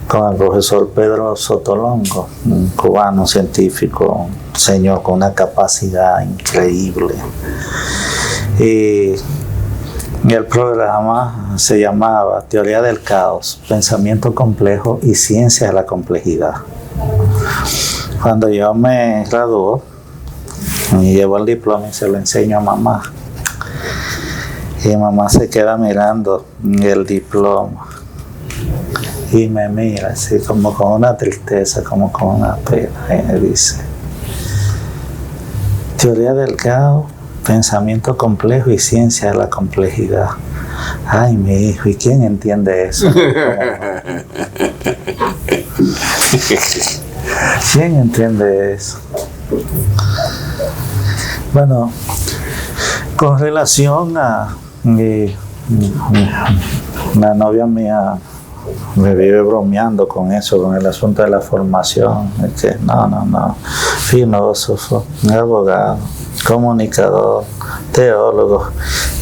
con el profesor Pedro Sotolongo, un cubano científico, un señor con una capacidad increíble. Y el programa se llamaba Teoría del Caos, Pensamiento Complejo y Ciencia de la Complejidad. Cuando yo me graduó, me llevo el diploma y se lo enseño a mamá. Y mamá se queda mirando el diploma y me mira así como con una tristeza, como con una pena, y me dice: Teoría del caos, pensamiento complejo y ciencia de la complejidad. Ay, mi hijo, ¿y quién entiende eso? ¿Quién entiende eso? Bueno, con relación a la novia mía me vive bromeando con eso, con el asunto de la formación. Es que no, filósofo, abogado, comunicador, teólogo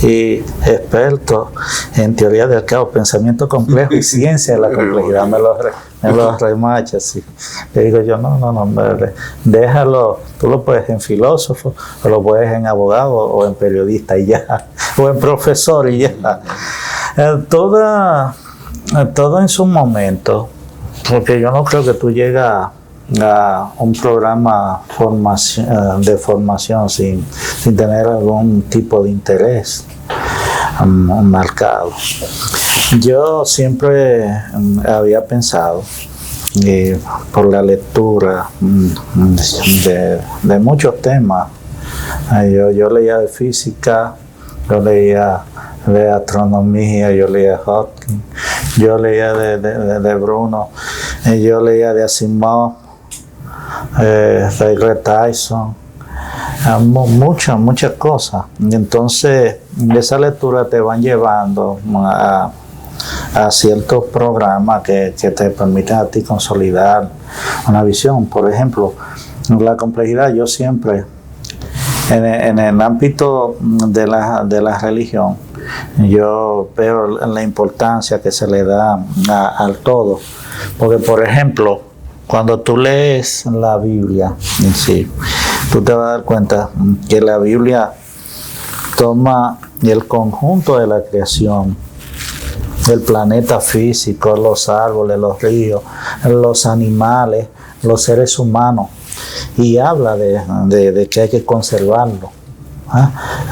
y experto en teoría del caos, pensamiento complejo y ciencia de la complejidad. Me lo remacha así. Le digo yo, no, déjalo, tú lo puedes en filósofo, o lo puedes en abogado, o en periodista y ya, o en profesor y ya. Todo en su momento, porque yo no creo que tú llegas a un programa de formación sin tener algún tipo de interés marcado. Yo siempre había pensado, por la lectura de muchos temas, yo leía de física, yo leía de astronomía, yo leía Hawking, yo leía de Bruno, yo leía de Asimov, de Greg Tyson, muchas cosas. Y entonces esa lectura te van llevando a ciertos programas que te permiten a ti consolidar una visión. Por ejemplo, la complejidad, yo siempre en el ámbito de la religión, yo veo la importancia que se le da al todo, porque por ejemplo, cuando tú lees la Biblia en sí, tú te vas a dar cuenta que la Biblia toma el conjunto de la creación, el planeta físico, los árboles, los ríos, los animales, los seres humanos, y habla de que hay que conservarlo.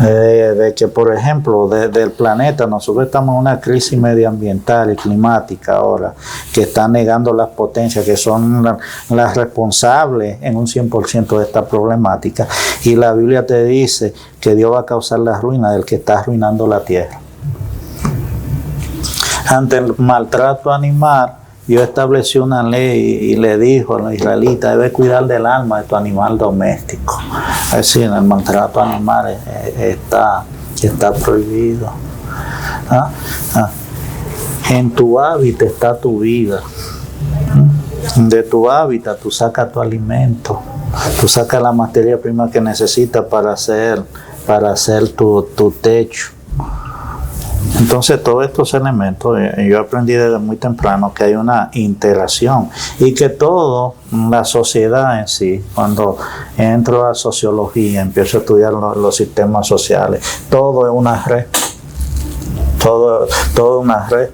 De que, por ejemplo, del planeta, nosotros estamos en una crisis medioambiental y climática ahora, que está negando las potencias que son las responsables en un 100% de esta problemática, y la Biblia te dice que Dios va a causar la ruina del que está arruinando la tierra. Ante el maltrato animal, Dios estableció una ley y le dijo a los israelitas: debe cuidar del alma de tu animal doméstico. Es decir, el maltrato animal está prohibido. En tu hábitat está tu vida. De tu hábitat tú sacas tu alimento, tú sacas la materia prima que necesitas para hacer tu techo. Entonces, todos estos elementos, yo aprendí desde muy temprano que hay una interacción, y que todo, la sociedad en sí, cuando entro a sociología, empiezo a estudiar los sistemas sociales, todo es una red, todo es una red.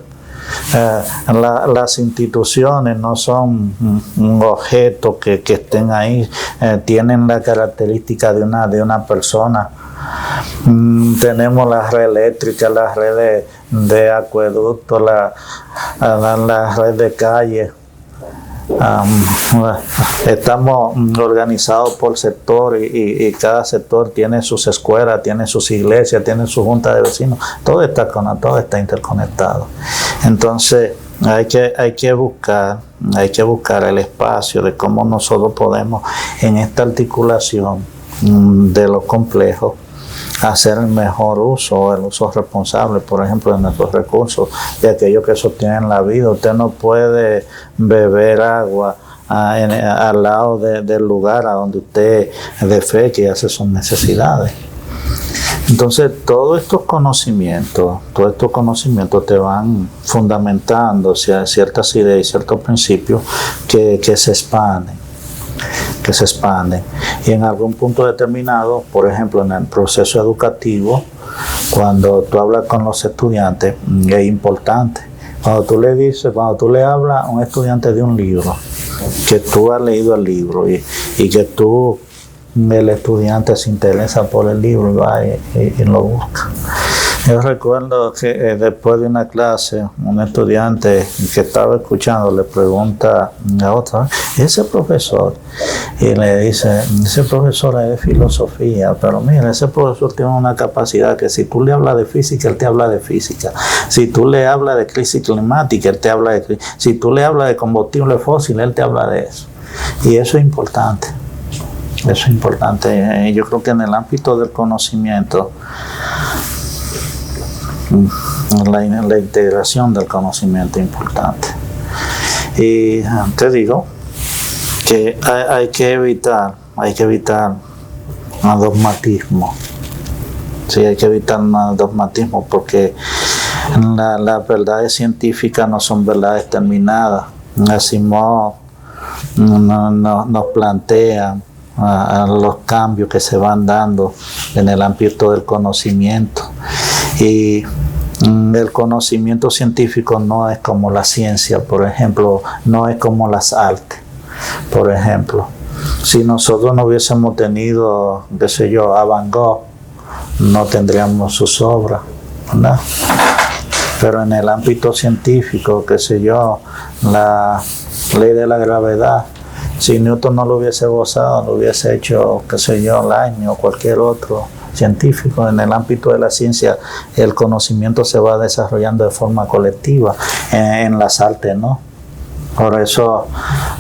Las instituciones no son un objeto que estén ahí, tienen la característica de una persona. Tenemos la red eléctrica, la red de acueducto, la red de calle. Estamos organizados por sector, y cada sector tiene sus escuelas, tiene sus iglesias, tiene su junta de vecinos. Todo está interconectado. Entonces hay que buscar hay que buscar el espacio de cómo nosotros podemos en esta articulación de lo complejo hacer el mejor uso, el uso responsable, por ejemplo, de nuestros recursos, de aquello que sostienen la vida. Usted no puede beber agua al lado del lugar a donde usted defeque y hace sus necesidades. Entonces, todos estos conocimientos te van fundamentando ciertas ideas y ciertos principios que se expanden. Y en algún punto determinado, por ejemplo, en el proceso educativo, cuando tú hablas con los estudiantes, es importante. Cuando tú le hablas a un estudiante de un libro, que tú has leído el libro y que el estudiante se interesa por el libro y va y lo busca. Yo recuerdo que después de una clase, un estudiante que estaba escuchando le pregunta a otra, ese profesor, y le dice, ese profesor es de filosofía, pero mira, ese profesor tiene una capacidad que si tú le hablas de física, él te habla de física. Si tú le hablas de crisis climática, él te habla de crisis. Si tú le hablas de combustible fósil, él te habla de eso. Y eso es importante. Eso es importante. Yo creo que en el ámbito del conocimiento, la integración del conocimiento es importante. Y te digo que hay que evitar un dogmatismo. Sí, hay que evitar un dogmatismo porque las verdades científicas no son verdades terminadas. Asimov nos plantea a los cambios que se van dando en el ámbito del conocimiento, y el conocimiento científico no es como la ciencia, por ejemplo, no es como las artes. Por ejemplo, si nosotros no hubiésemos tenido, qué sé yo, a Van Gogh, no tendríamos sus obras, ¿verdad? Pero en el ámbito científico, qué sé yo, la ley de la gravedad, si Newton no lo hubiese gozado, lo hubiese hecho, qué sé yo, Leibniz o cualquier otro científico. En el ámbito de la ciencia, el conocimiento se va desarrollando de forma colectiva, en las artes no. Por eso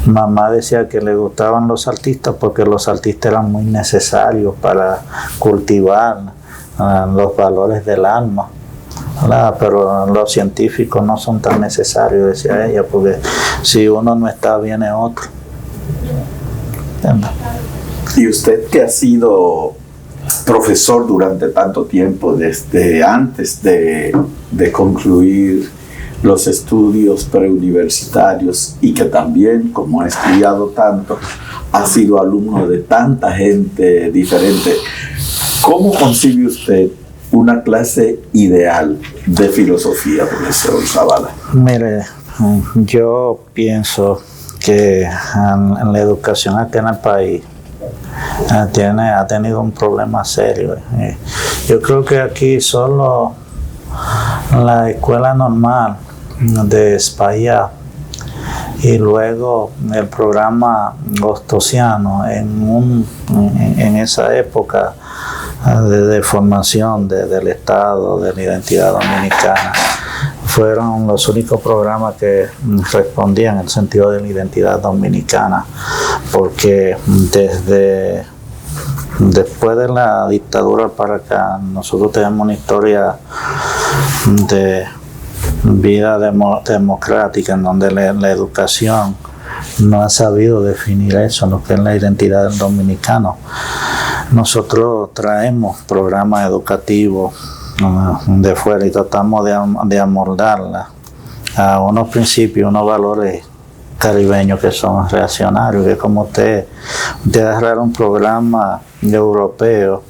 mamá decía que le gustaban los artistas, porque los artistas eran muy necesarios para cultivar los valores del alma, ¿verdad? Pero los científicos no son tan necesarios, decía ella, porque si uno no está, viene otro. ¿Entiendes? Y usted, que ha sido profesor durante tanto tiempo, desde antes de concluir los estudios preuniversitarios, y que también, como ha estudiado tanto, ha sido alumno de tanta gente diferente, ¿cómo concibe usted una clase ideal de filosofía, profesor Zavala? Mire, yo pienso que en la educación aquí en el país ha tenido un problema serio. Yo creo que aquí solo la escuela normal de España y luego el programa Gostosiano en esa época de formación del Estado, de la identidad dominicana, fueron los únicos programas que respondían en el sentido de la identidad dominicana, porque después de la dictadura para acá, nosotros tenemos una historia de vida democrática en donde la educación no ha sabido definir eso, lo que es la identidad del dominicano. Nosotros traemos programas educativos de fuera y tratamos de amoldarla a unos principios, unos valores caribeños que son reaccionarios, que como usted agarrar un programa europeo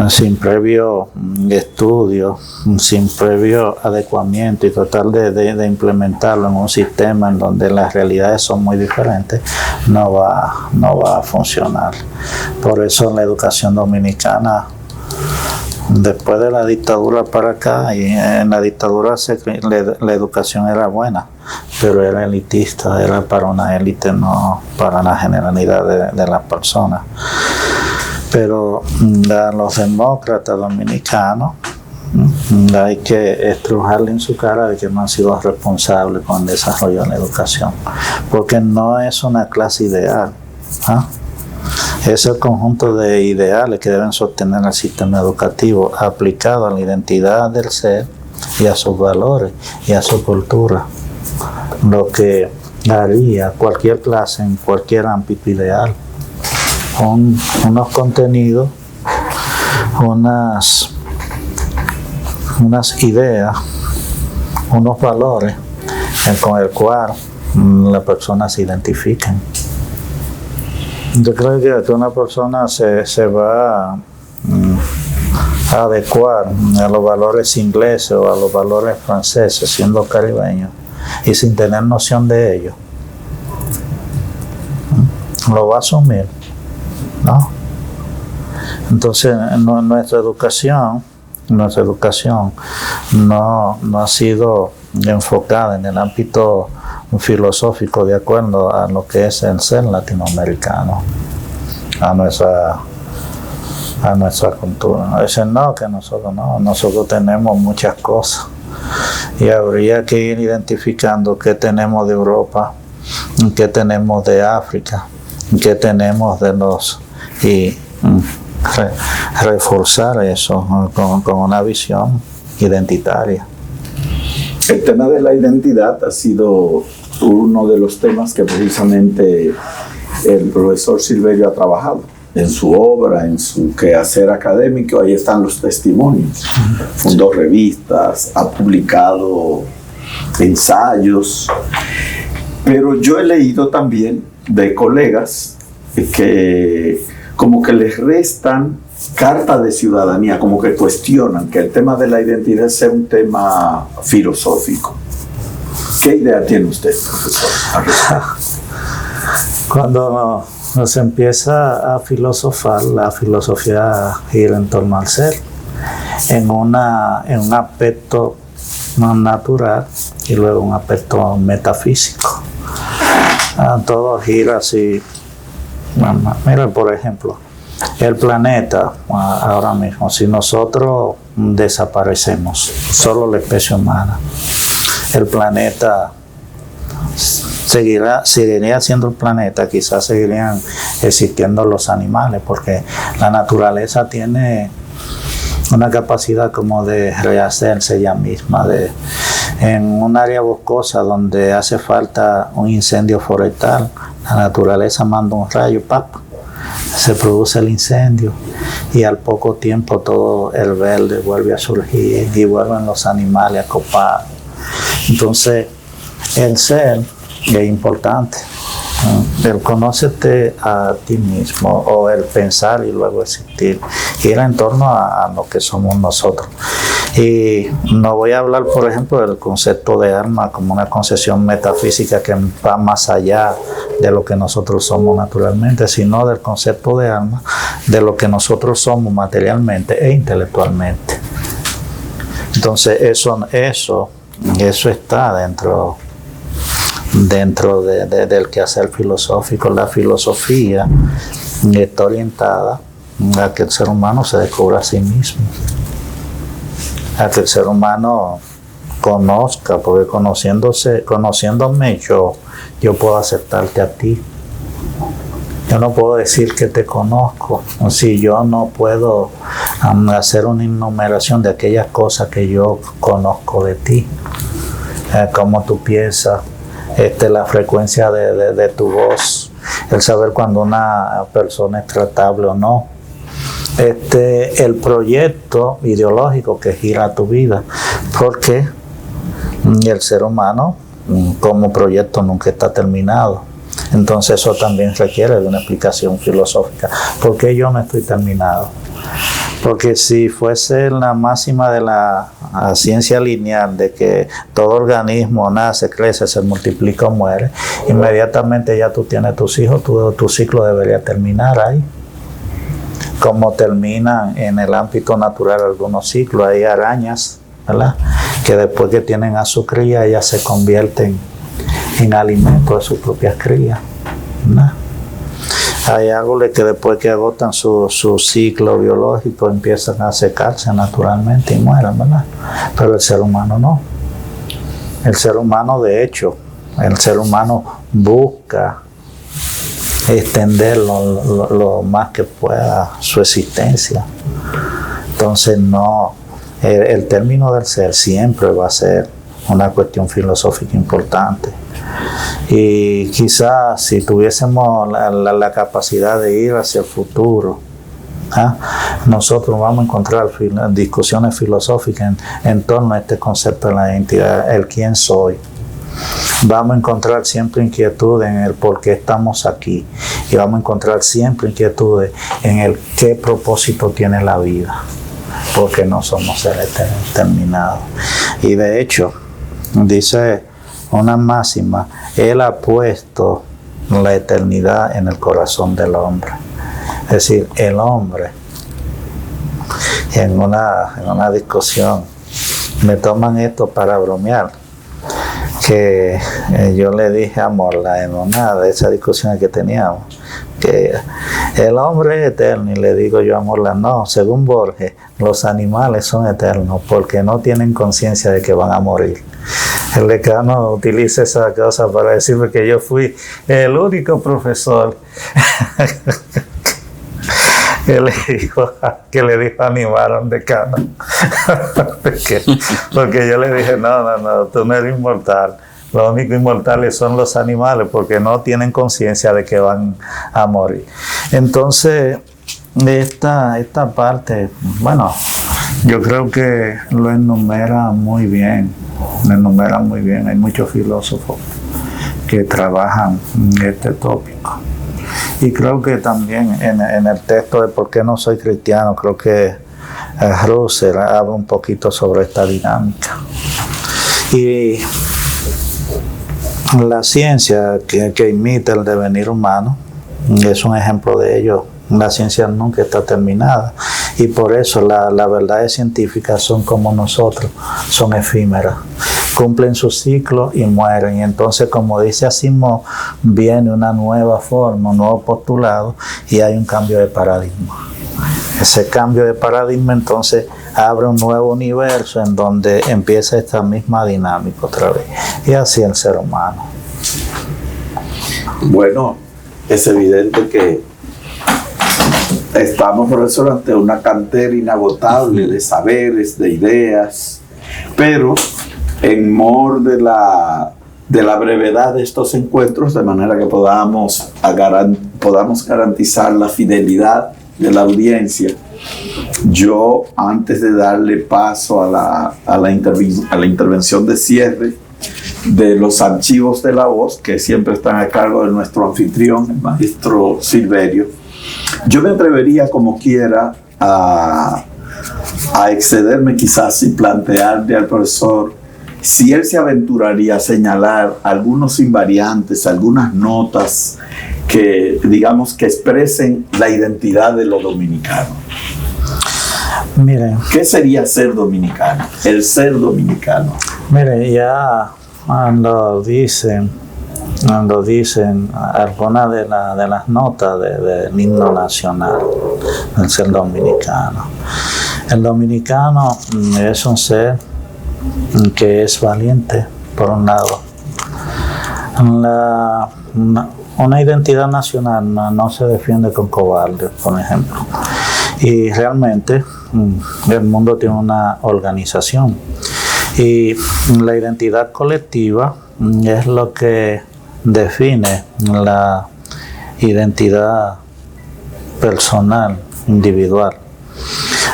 sin previo estudio, sin previo adecuamiento, y tratar de implementarlo en un sistema en donde las realidades son muy diferentes, no va a funcionar. Por eso la educación dominicana, después de la dictadura para acá, y en la dictadura la educación era buena, pero era elitista, era para una élite, no para la generalidad de las personas. Pero los demócratas dominicanos Hay que estrujarle en su cara de que no han sido responsables con el desarrollo de la educación, porque no es una clase ideal. Es el conjunto de ideales que deben sostener el sistema educativo aplicado a la identidad del ser y a sus valores y a su cultura, lo que haría cualquier clase en cualquier ámbito ideal. Unos contenidos, unas ideas, unos valores con el cual las personas se identifiquen. Yo creo que una persona se va a adecuar a los valores ingleses o a los valores franceses siendo caribeño y sin tener noción de ello. Lo va a asumir, ¿no? Entonces nuestra educación no ha sido enfocada en el ámbito filosófico de acuerdo a lo que es el ser latinoamericano, a nuestra cultura. Dicen no, que nosotros tenemos muchas cosas y habría que ir identificando qué tenemos de Europa, qué tenemos de África, qué tenemos de los y reforzar eso con una visión identitaria. El tema de la identidad ha sido uno de los temas que precisamente el profesor Silverio ha trabajado en su obra, en su quehacer académico. Ahí están los testimonios. Fundó revistas, ha publicado ensayos, pero yo he leído también de colegas que como que les restan carta de ciudadanía, como que cuestionan que el tema de la identidad sea un tema filosófico. ¿Qué idea tiene usted, profesor? Cuando nos empieza a filosofar, la filosofía gira en torno al ser, en un aspecto natural y luego un aspecto metafísico. Todo gira así. Mira, por ejemplo, el planeta ahora mismo, si nosotros desaparecemos, solo la especie humana, el planeta seguiría siendo el planeta, quizás seguirían existiendo los animales, porque la naturaleza tiene una capacidad como de rehacerse ella misma, en un área boscosa donde hace falta un incendio forestal, la naturaleza manda un rayo, se produce el incendio y al poco tiempo todo el verde vuelve a surgir y vuelven los animales a copar. Entonces el ser es importante, el conócete a ti mismo, o el pensar y luego existir, ir en torno a lo que somos nosotros. Y no voy a hablar, por ejemplo, del concepto de alma como una concepción metafísica que va más allá de lo que nosotros somos naturalmente, sino del concepto de alma, de lo que nosotros somos materialmente e intelectualmente. Entonces eso está dentro del quehacer filosófico. La filosofía está orientada a que el ser humano se descubra a sí mismo, a que el ser humano conozca, porque conociéndome yo puedo aceptarte a ti. Yo no puedo decir que te conozco si yo no puedo hacer una enumeración de aquellas cosas que yo conozco de ti, cómo tú piensas, la frecuencia de tu voz, el saber cuando una persona es tratable o no, el proyecto ideológico que gira tu vida, porque el ser humano como proyecto nunca está terminado. Entonces eso también requiere de una explicación filosófica. ¿Por qué yo no estoy terminado? Porque si fuese la máxima de la ciencia lineal de que todo organismo nace, crece, se multiplica o muere, inmediatamente ya tú tienes tus hijos, tu ciclo debería terminar ahí. Como terminan en el ámbito natural algunos ciclos, hay arañas, ¿verdad?, que después que tienen a su cría, ellas se convierten en alimento de sus propias crías, ¿verdad? Hay árboles que después que agotan su ciclo biológico empiezan a secarse naturalmente y mueren, ¿verdad? Pero el ser humano no. El ser humano, de hecho, el ser humano busca extender lo más que pueda su existencia. Entonces no, el término del ser siempre va a ser una cuestión filosófica importante. Y quizás si tuviésemos la capacidad de ir hacia el futuro, nosotros vamos a encontrar discusiones filosóficas en torno a este concepto de la identidad, el quién soy. Vamos a encontrar siempre inquietudes en el por qué estamos aquí, y vamos a encontrar siempre inquietudes en el qué propósito tiene la vida, porque no somos seres terminados. Y de hecho, dice una máxima, Él ha puesto la eternidad en el corazón del hombre. Es decir, el hombre, en una discusión, me toman esto para bromear, que yo le dije a Morla en una de esas discusiones que teníamos, que el hombre es eterno, y le digo yo a Morla, no, según Borges, los animales son eternos porque no tienen conciencia de que van a morir. El decano utiliza esa cosa para decirme que yo fui el único profesor que le dijo animar a un decano. porque yo le dije, no, tú no eres inmortal. Los únicos inmortales son los animales porque no tienen conciencia de que van a morir. Entonces, esta parte, bueno, yo creo que lo enumera muy bien. Hay muchos filósofos que trabajan este tópico. Y creo que también en el texto de ¿Por qué no soy cristiano? Creo que Russell habla un poquito sobre esta dinámica. Y la ciencia que imita el devenir humano es un ejemplo de ello. La ciencia nunca está terminada, y por eso las verdades científicas son como nosotros, son efímeras, cumplen su ciclo y mueren. Y entonces, como dice Asimov, viene una nueva forma, un nuevo postulado, y hay un cambio de paradigma. Ese cambio de paradigma entonces abre un nuevo universo en donde empieza esta misma dinámica otra vez, y así el ser humano. Bueno, es evidente que estamos, profesor, ante una cantera inagotable de saberes, de ideas, pero en mor de la brevedad de estos encuentros, de manera que podamos garantizar la fidelidad de la audiencia, yo, antes de darle paso a la intervención de cierre de los archivos de la voz, que siempre están a cargo de nuestro anfitrión, el maestro Silverio, yo me atrevería como quiera a excederme quizás y plantearle al profesor si él se aventuraría a señalar algunos invariantes, algunas notas que, digamos, que expresen la identidad de lo dominicano. Miren, ¿qué sería ser dominicano? El ser dominicano. Mire, ya cuando dicen algunas de las notas del himno nacional del ser dominicano. El dominicano es un ser que es valiente, por un lado. Una identidad nacional no se defiende con cobardes, por ejemplo. Y realmente el mundo tiene una organización. Y la identidad colectiva es lo que define la identidad personal, individual.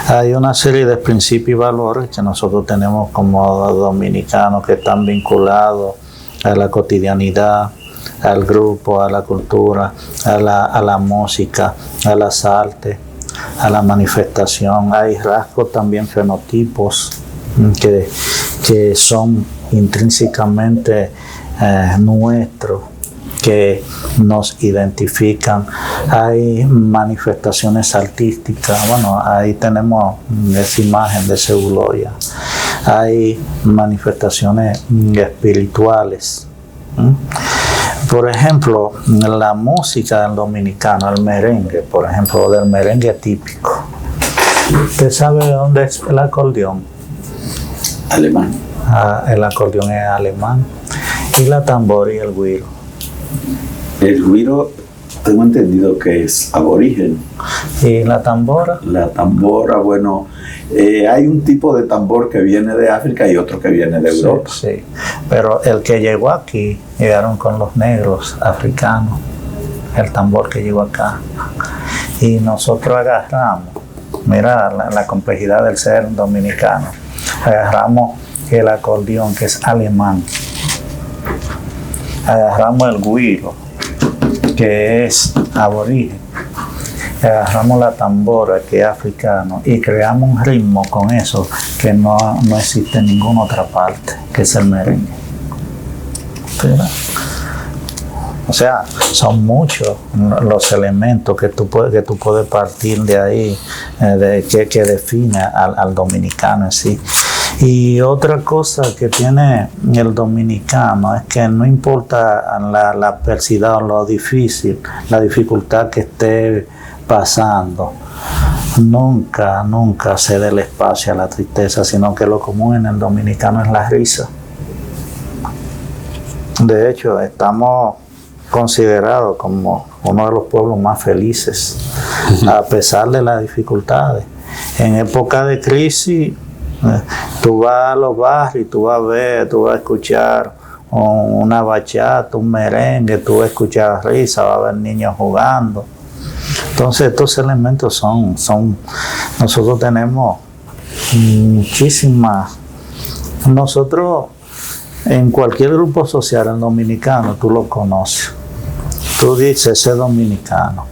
Hay una serie de principios y valores que nosotros tenemos como dominicanos que están vinculados a la cotidianidad, al grupo, a la cultura, a la música, a las artes, a la manifestación. Hay rasgos también, fenotipos que son intrínsecamente nuestros, que nos identifican. Hay manifestaciones artísticas, bueno, ahí tenemos esa imagen de Seguloya. Hay manifestaciones espirituales, Por ejemplo, la música del dominicano, el merengue, por ejemplo, del merengue típico. ¿Usted sabe de dónde es el acordeón? Alemán. El acordeón es alemán. Y la tambora y el güiro. El güiro, tengo entendido que es aborigen. ¿Y la tambora? La tambora, bueno, hay un tipo de tambor que viene de África y otro que viene de Europa. Sí, pero el que llegó aquí, llegaron con los negros africanos, el tambor que llegó acá. Y nosotros agarramos, mira la complejidad del ser dominicano, agarramos el acordeón que es alemán, agarramos el güiro que es aborigen, agarramos la tambora que es africano y creamos un ritmo con eso que no existe en ninguna otra parte, que es el merengue. ¿Verdad? O sea, son muchos los elementos que tú puedes partir de ahí, que define al dominicano en sí. Y otra cosa que tiene el dominicano es que no importa la adversidad o lo difícil, la dificultad que esté pasando, nunca se dé el espacio a la tristeza, sino que lo común en el dominicano es la risa. De hecho, estamos considerados como uno de los pueblos más felices, a pesar de las dificultades. En época de crisis, tú vas a los barrios, tú vas a escuchar una bachata, un merengue, tú vas a escuchar risa, vas a ver niños jugando. Entonces estos elementos nosotros tenemos muchísimas. Nosotros en cualquier grupo social en dominicano tú lo conoces. Tú dices ese dominicano.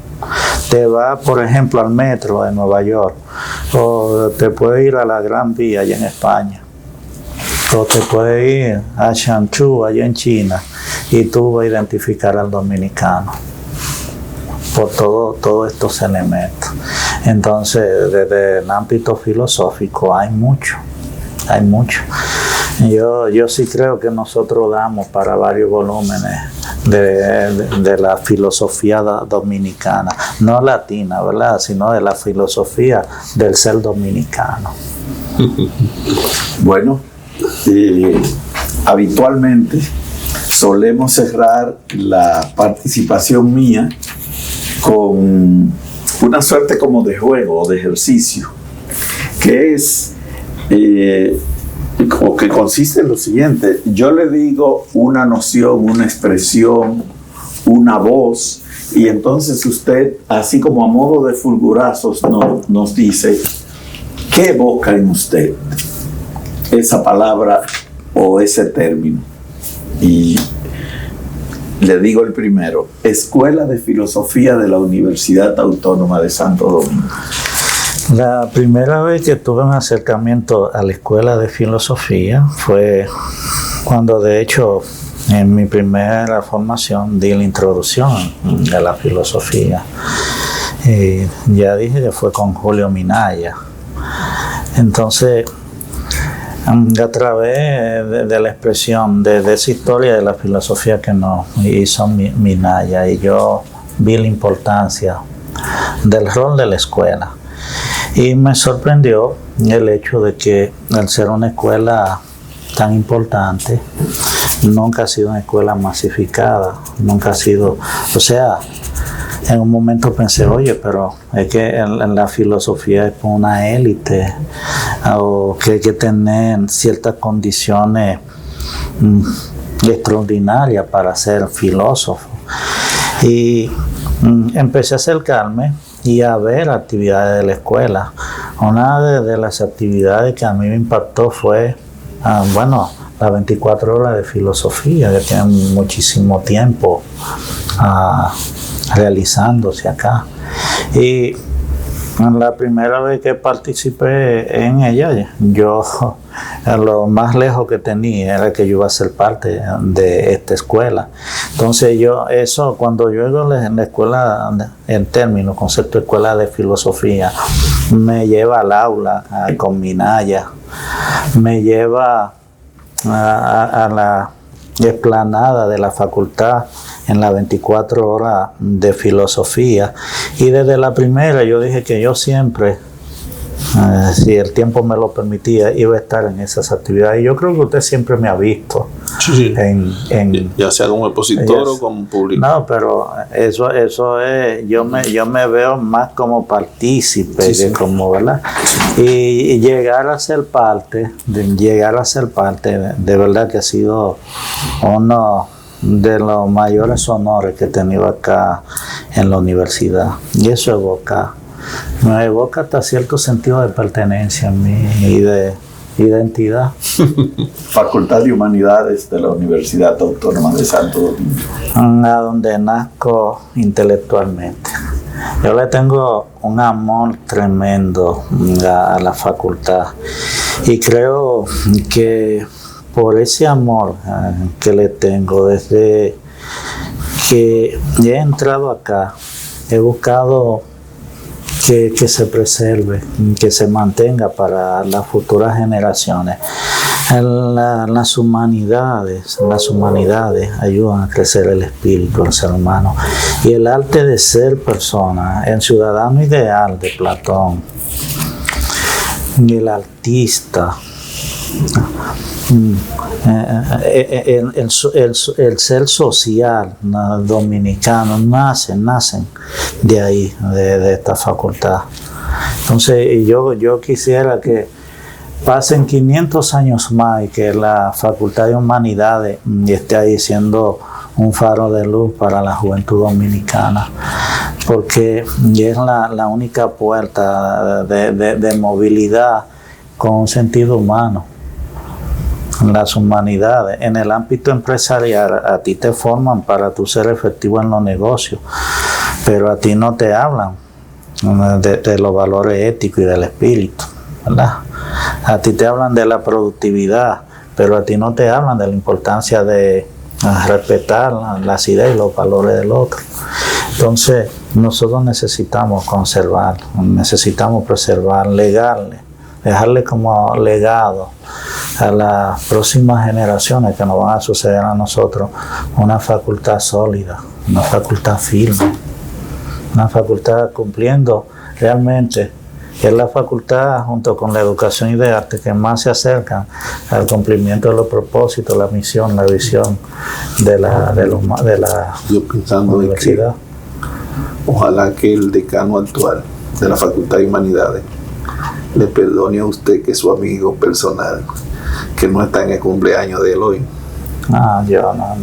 Te vas, por ejemplo, al metro de Nueva York, o te puedes ir a la Gran Vía allá en España, o te puedes ir a Shanchu allá en China, y tú vas a identificar al dominicano por todos estos elementos. Entonces, desde el ámbito filosófico hay mucho. Yo sí creo que nosotros damos para varios volúmenes de la filosofía dominicana, no latina, ¿verdad?, sino de la filosofía del ser dominicano. Bueno, habitualmente solemos cerrar la participación mía con una suerte como de juego o de ejercicio, que es o que consiste en lo siguiente: yo le digo una noción, una expresión, una voz, y entonces usted, así como a modo de fulgurazos, nos dice qué evoca en usted esa palabra o ese término. Y le digo el primero: Escuela de Filosofía de la Universidad Autónoma de Santo Domingo. La primera vez que tuve un acercamiento a la escuela de filosofía fue cuando, de hecho, en mi primera formación di la introducción de la filosofía. Ya dije que fue con Julio Minaya. Entonces, a través de la expresión de esa historia de la filosofía que nos hizo Minaya, y yo vi la importancia del rol de la escuela. Y me sorprendió el hecho de que, al ser una escuela tan importante, nunca ha sido una escuela masificada, nunca ha sido, o sea, en un momento pensé, oye, pero es que en la filosofía es una élite, o que hay que tener ciertas condiciones extraordinarias para ser filósofo. Y empecé a acercarme y a ver actividades de la escuela. Una de las actividades que a mí me impactó fue, las 24 horas de filosofía, que tienen muchísimo tiempo realizándose acá. Y la primera vez que participé en ella, yo lo más lejos que tenía era que yo iba a ser parte de esta escuela. Entonces cuando yo en la escuela, en términos, concepto de escuela de filosofía, me lleva al aula con Minaya, me lleva a la explanada de la facultad en las 24 horas de filosofía. Y desde la primera yo dije que yo siempre, si el tiempo me lo permitía, iba a estar en esas actividades. Y yo creo que usted siempre me ha visto. Sí. Ya sea como expositor o como público. No, pero eso es, yo me veo más como partícipe, que como, ¿verdad? Y llegar a ser parte, de verdad que ha sido uno de los mayores honores que he tenido acá en la universidad. Y eso me evoca hasta cierto sentido de pertenencia en mí y de identidad. Facultad de Humanidades de la Universidad Autónoma de Santo Domingo. A donde nazco intelectualmente. Yo le tengo un amor tremendo a la facultad y creo que por ese amor que le tengo desde que he entrado acá, he buscado que se preserve, que se mantenga para las futuras generaciones. Las humanidades ayudan a crecer el espíritu del ser humano. Y el arte de ser persona, el ciudadano ideal de Platón, y el artista, el ser social dominicano nacen de ahí, de esta facultad. Entonces yo quisiera que pasen 500 años más y que la Facultad de Humanidades esté ahí siendo un faro de luz para la juventud dominicana, porque es la única puerta de movilidad con un sentido humano. Las humanidades, en el ámbito empresarial, a ti te forman para tú ser efectivo en los negocios, pero a ti no te hablan de los valores éticos y del espíritu, ¿verdad? A ti te hablan de la productividad, pero a ti no te hablan de la importancia de respetar las ideas y los valores del otro. Entonces, nosotros necesitamos conservar, necesitamos preservar, dejarle como legado a las próximas generaciones que nos van a suceder a nosotros una facultad sólida, una facultad firme, una facultad cumpliendo realmente, que es la facultad junto con la educación y de arte que más se acercan al cumplimiento de los propósitos, la misión, la visión de la Yo pensando universidad. Ojalá que el decano actual de la Facultad de Humanidades le perdone a usted, que es su amigo personal, que no está en el cumpleaños de él hoy. Yo no.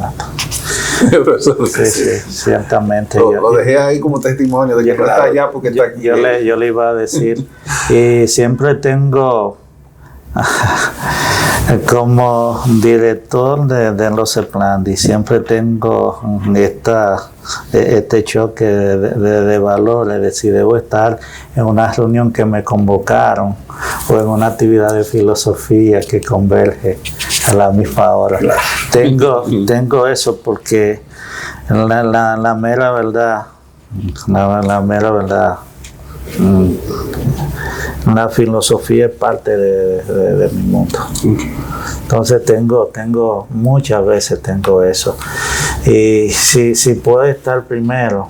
Sí, ciertamente. Lo dejé ahí como testimonio de que no está allá porque está aquí. Yo le iba a decir, y siempre tengo como director de los CEPLANDI, siempre tengo este choque de valores, de si debo estar en una reunión que me convocaron o en una actividad de filosofía que converge a la misma hora. Tengo eso porque la mera verdad, la filosofía es parte de mi mundo. Entonces muchas veces tengo eso. Y si puedo estar primero,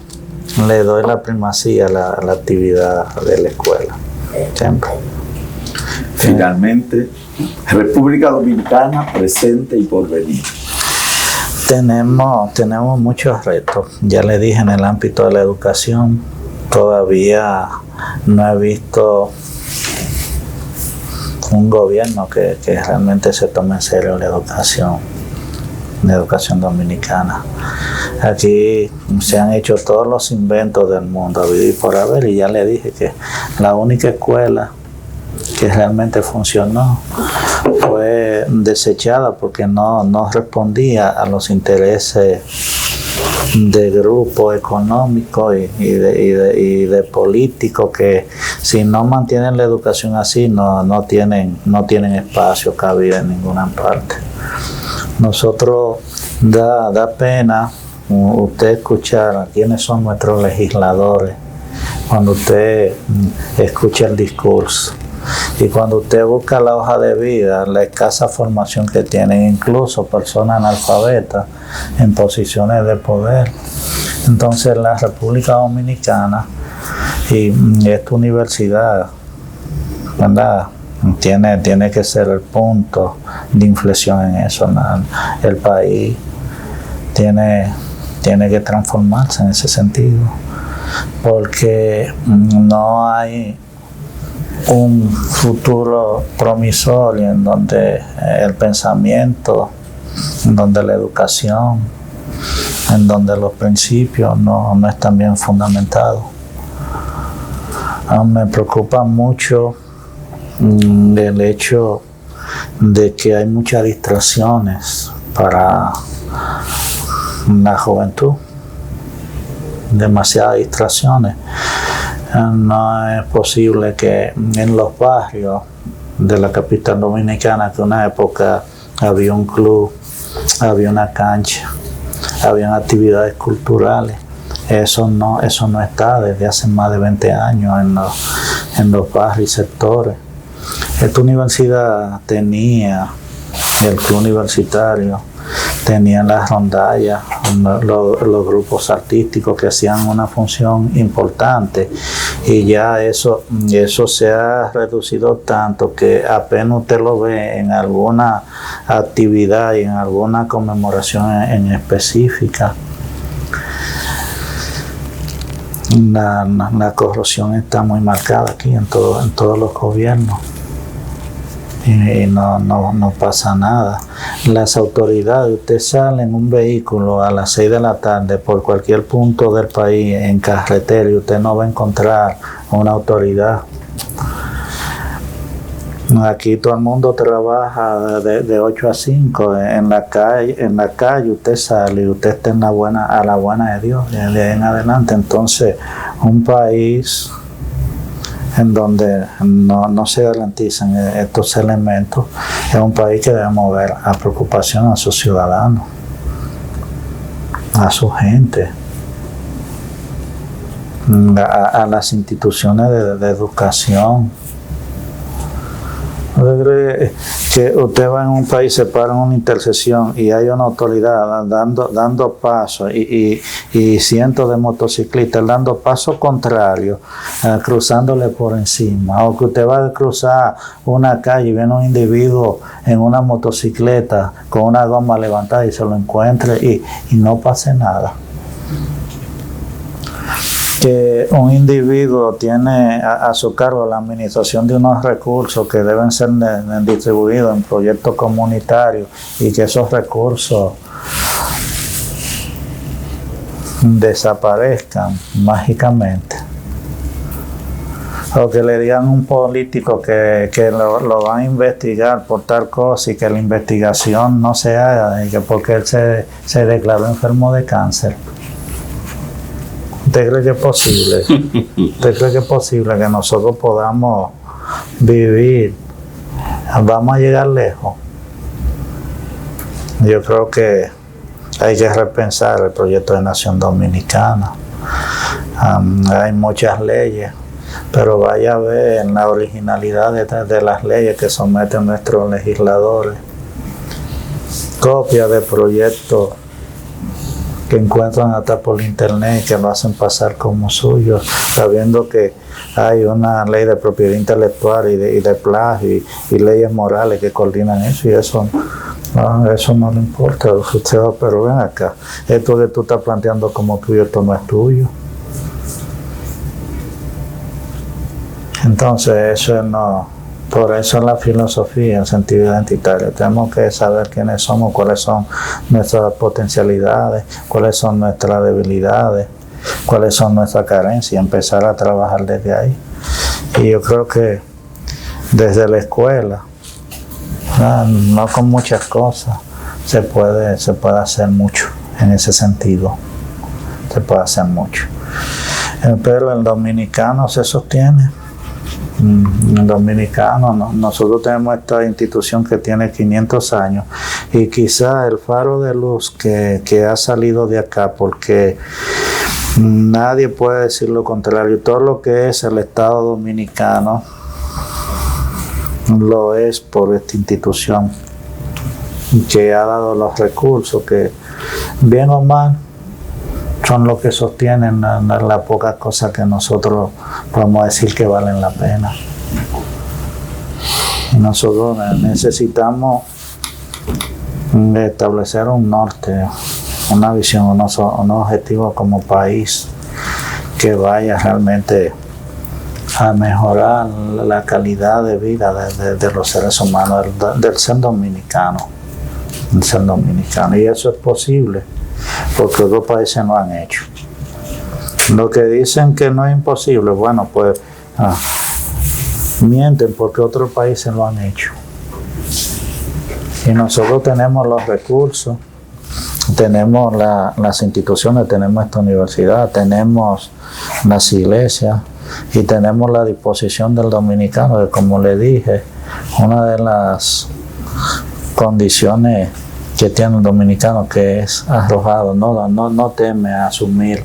le doy la primacía a la actividad de la escuela. Siempre. Finalmente, República Dominicana, presente y porvenir. Tenemos muchos retos. Ya le dije, en el ámbito de la educación, todavía no he visto un gobierno que realmente se tome en serio la educación dominicana. Aquí se han hecho todos los inventos del mundo, habido y por haber, y ya le dije que la única escuela que realmente funcionó fue desechada porque no respondía a los intereses de grupos económicos y de políticos que, si no mantienen la educación así, no tienen espacio, cabida en ninguna parte. Nosotros da pena usted escuchar quiénes son nuestros legisladores cuando usted escucha el discurso Y cuando usted busca la hoja de vida, la escasa formación que tienen, incluso personas analfabetas en posiciones de poder. Entonces la República Dominicana y esta universidad, ¿verdad?, tiene que ser el punto de inflexión en eso, ¿no? El país tiene que transformarse en ese sentido, porque no hay un futuro promisorio en donde el pensamiento, en donde la educación, en donde los principios no están bien fundamentados. Me preocupa mucho el hecho de que hay muchas distracciones para la juventud, demasiadas distracciones. No es posible que en los barrios de la capital dominicana, que en una época había un club, había una cancha, habían actividades culturales, eso no está desde hace más de 20 años en los barrios y sectores. Esta universidad tenía el club universitario, tenían las rondallas, los grupos artísticos que hacían una función importante, y ya eso se ha reducido tanto que apenas usted lo ve en alguna actividad y en alguna conmemoración en específica. La corrupción está muy marcada aquí en todos los gobiernos. Y no pasa nada. Las autoridades, usted sale en un vehículo a las 6 de la tarde por cualquier punto del país en carretera y usted no va a encontrar una autoridad. Aquí todo el mundo trabaja de 8 a 5 en la calle usted sale y usted está a la buena de Dios de ahí en adelante. Entonces, un país en donde no se garantizan estos elementos es un país que debe mover a preocupación a sus ciudadanos, a su gente, a las instituciones de educación. ¿Usted cree que usted va en un país, se para en una intersección y hay una autoridad dando pasos y cientos de motociclistas dando pasos contrarios, cruzándole por encima? O que usted va a cruzar una calle y viene un individuo en una motocicleta con una goma levantada y se lo encuentre y no pase nada. Que un individuo tiene a su cargo la administración de unos recursos que deben ser distribuidos en proyectos comunitarios y que esos recursos desaparezcan mágicamente. O que le digan a un político que lo van a investigar por tal cosa y que la investigación no se haga y que porque él se declaró enfermo de cáncer. ¿Usted cree que es posible? ¿Usted cree que es posible que nosotros podamos vivir? ¿Vamos a llegar lejos? Yo creo que hay que repensar el proyecto de Nación Dominicana. Hay muchas leyes, pero vaya a ver la originalidad de las leyes que someten nuestros legisladores. Copias de proyectos que encuentran hasta por internet, que lo hacen pasar como suyo, sabiendo que hay una ley de propiedad intelectual y de plagio y leyes morales que coordinan eso, y eso no le importa. Usted va, pero ven acá, esto que tú estás planteando como tuyo, esto no es tuyo. Entonces eso no. Por eso la filosofía en sentido identitario. Tenemos que saber quiénes somos, cuáles son nuestras potencialidades, cuáles son nuestras debilidades, cuáles son nuestras carencias y empezar a trabajar desde ahí. Y yo creo que desde la escuela, no con muchas cosas, se puede hacer mucho en ese sentido. Se puede hacer mucho. Pero el dominicano se sostiene. El dominicano, nosotros tenemos esta institución que tiene 500 años y quizá el faro de luz que ha salido de acá, porque nadie puede decir lo contrario, todo lo que es el Estado dominicano lo es por esta institución que ha dado los recursos que, bien o mal, son los que sostienen las pocas cosas que nosotros podemos decir que valen la pena. Y nosotros necesitamos establecer un norte, una visión, unos objetivos como país que vaya realmente a mejorar la calidad de vida de los seres humanos, del ser dominicano. Y eso es posible porque otros países lo han hecho. Lo que dicen que no es imposible, bueno, pues mienten porque otros países lo han hecho. Y nosotros tenemos los recursos, tenemos las instituciones, tenemos esta universidad, tenemos las iglesias y tenemos la disposición del dominicano, que como le dije, una de las condiciones que tiene el dominicano que es arrojado, no teme a asumir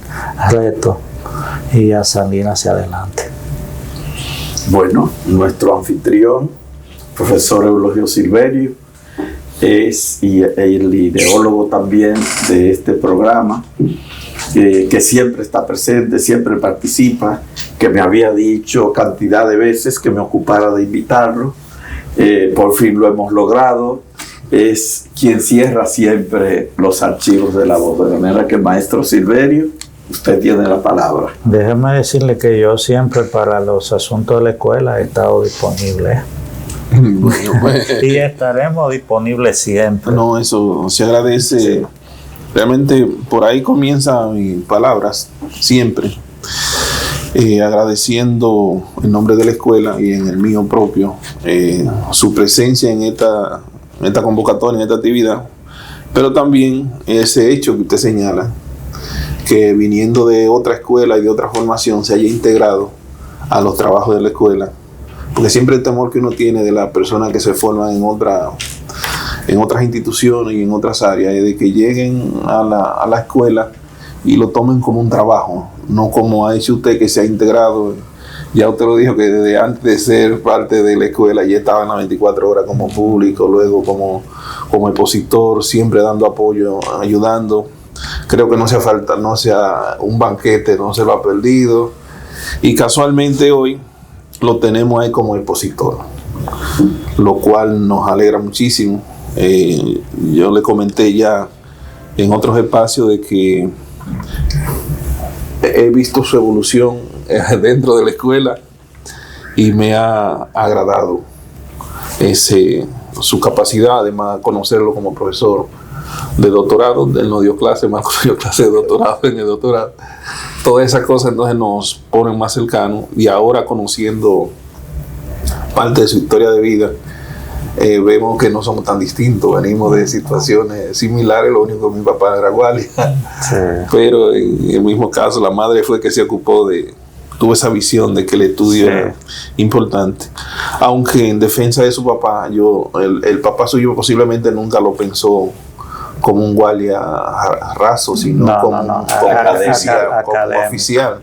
retos y a salir hacia adelante. Bueno, nuestro anfitrión, profesor Eulogio Silverio, es el ideólogo también de este programa, que siempre está presente, siempre participa, que me había dicho cantidad de veces que me ocupara de invitarlo. Por fin lo hemos logrado. Es quien cierra siempre los archivos de la voz, de manera que, maestro Silverio, usted tiene la palabra. Déjeme decirle que yo siempre para los asuntos de la escuela he estado disponible. Y estaremos disponibles siempre. No, eso se agradece. Sí. Realmente por ahí comienzan mis palabras siempre, agradeciendo en nombre de la escuela y en el mío propio su presencia en esta convocatoria, en esta actividad, pero también ese hecho que usted señala, que viniendo de otra escuela y de otra formación se haya integrado a los trabajos de la escuela, porque siempre el temor que uno tiene de las personas que se forman en otras instituciones y en otras áreas es de que lleguen a la escuela y lo tomen como un trabajo, no como ha dicho usted que se ha integrado. Ya usted lo dijo que desde antes de ser parte de la escuela ya estaba en las 24 horas como público, luego como expositor, siempre dando apoyo, ayudando. Creo que no sea un banquete, no se lo ha perdido. Y casualmente hoy lo tenemos ahí como expositor, lo cual nos alegra muchísimo. Yo le comenté ya en otros espacios de que he visto su evolución dentro de la escuela y me ha agradado su capacidad, además de conocerlo como profesor de doctorado. Él nos dio clase, Marcos dio clase de doctorado en el doctorado. Todas esas cosas entonces nos ponen más cercanos, y ahora conociendo parte de su historia de vida, vemos que no somos tan distintos, venimos de situaciones similares. Lo único que mi papá era guardia, sí. Pero en el mismo caso la madre fue que se ocupó tuvo esa visión de que el estudio era importante, aunque en defensa de su papá, el papá suyo posiblemente nunca lo pensó como un guardia raso, sino como oficial.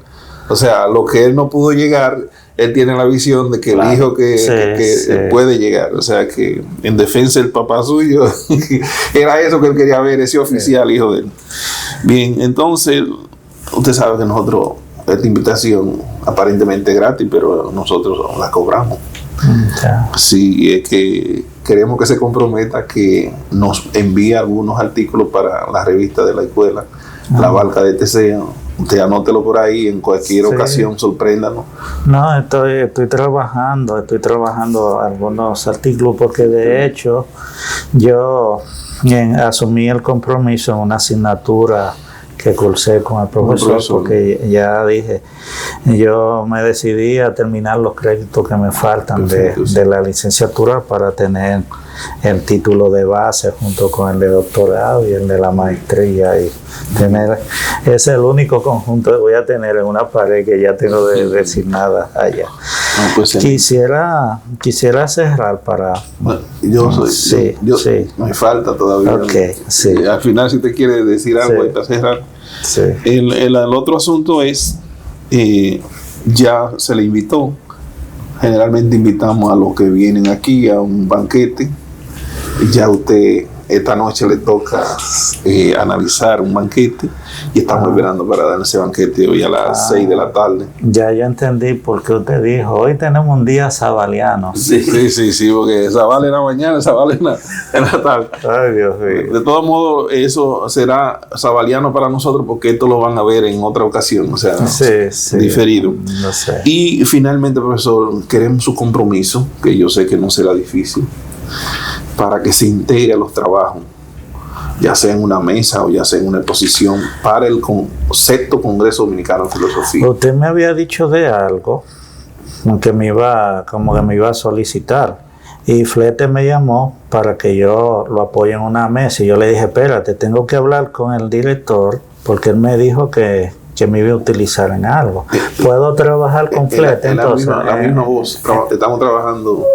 O sea, lo que él no pudo llegar, él tiene la visión de que el hijo que puede llegar. O sea, que en defensa del papá suyo, era eso que él quería ver, ese oficial, hijo de él. Bien, entonces, usted sabe que nosotros, esta invitación aparentemente gratis, pero nosotros la cobramos. Sí, es que queremos que se comprometa, que nos envíe algunos artículos para la revista de la escuela, La Barca de Teseo. Usted anótelo por ahí, en cualquier ocasión, sorpréndanos. No, estoy trabajando algunos artículos, porque de hecho yo asumí el compromiso en una asignatura que cursé con el profesor, porque ya dije, yo me decidí a terminar los créditos que me faltan de la licenciatura para tener el título de base junto con el de doctorado y el de la maestría, y es el único conjunto que voy a tener en una pared que ya tengo designada allá. Quisiera cerrar para... Bueno, me falta todavía. Okay, sí. Al final, si te quiere decir algo, para cerrar. Sí. El otro asunto es, ya se le invitó Generalmente invitamos a los que vienen aquí a un banquete. Y ya usted esta noche le toca analizar un banquete y estamos esperando para dar ese banquete hoy a las 6 de la tarde. Ya yo entendí por qué usted dijo, hoy tenemos un día sabaliano. Sí, porque Zabal era mañana, Zabal en la tarde. Ay, Dios mío. De todos modos, eso será sabaliano para nosotros porque esto lo van a ver en otra ocasión, o sea, diferido. No sé. Y finalmente, profesor, queremos su compromiso, que yo sé que no será difícil, para que se integre a los trabajos, ya sea en una mesa o ya sea en una exposición para el sexto Congreso Dominicano de Filosofía. Usted me había dicho de algo que me iba a solicitar y Flete me llamó para que yo lo apoye en una mesa y yo le dije, espérate, tengo que hablar con el director porque él me dijo que me iba a utilizar en algo. ¿Puedo trabajar con Flete? Entonces, la misma voz, estamos trabajando.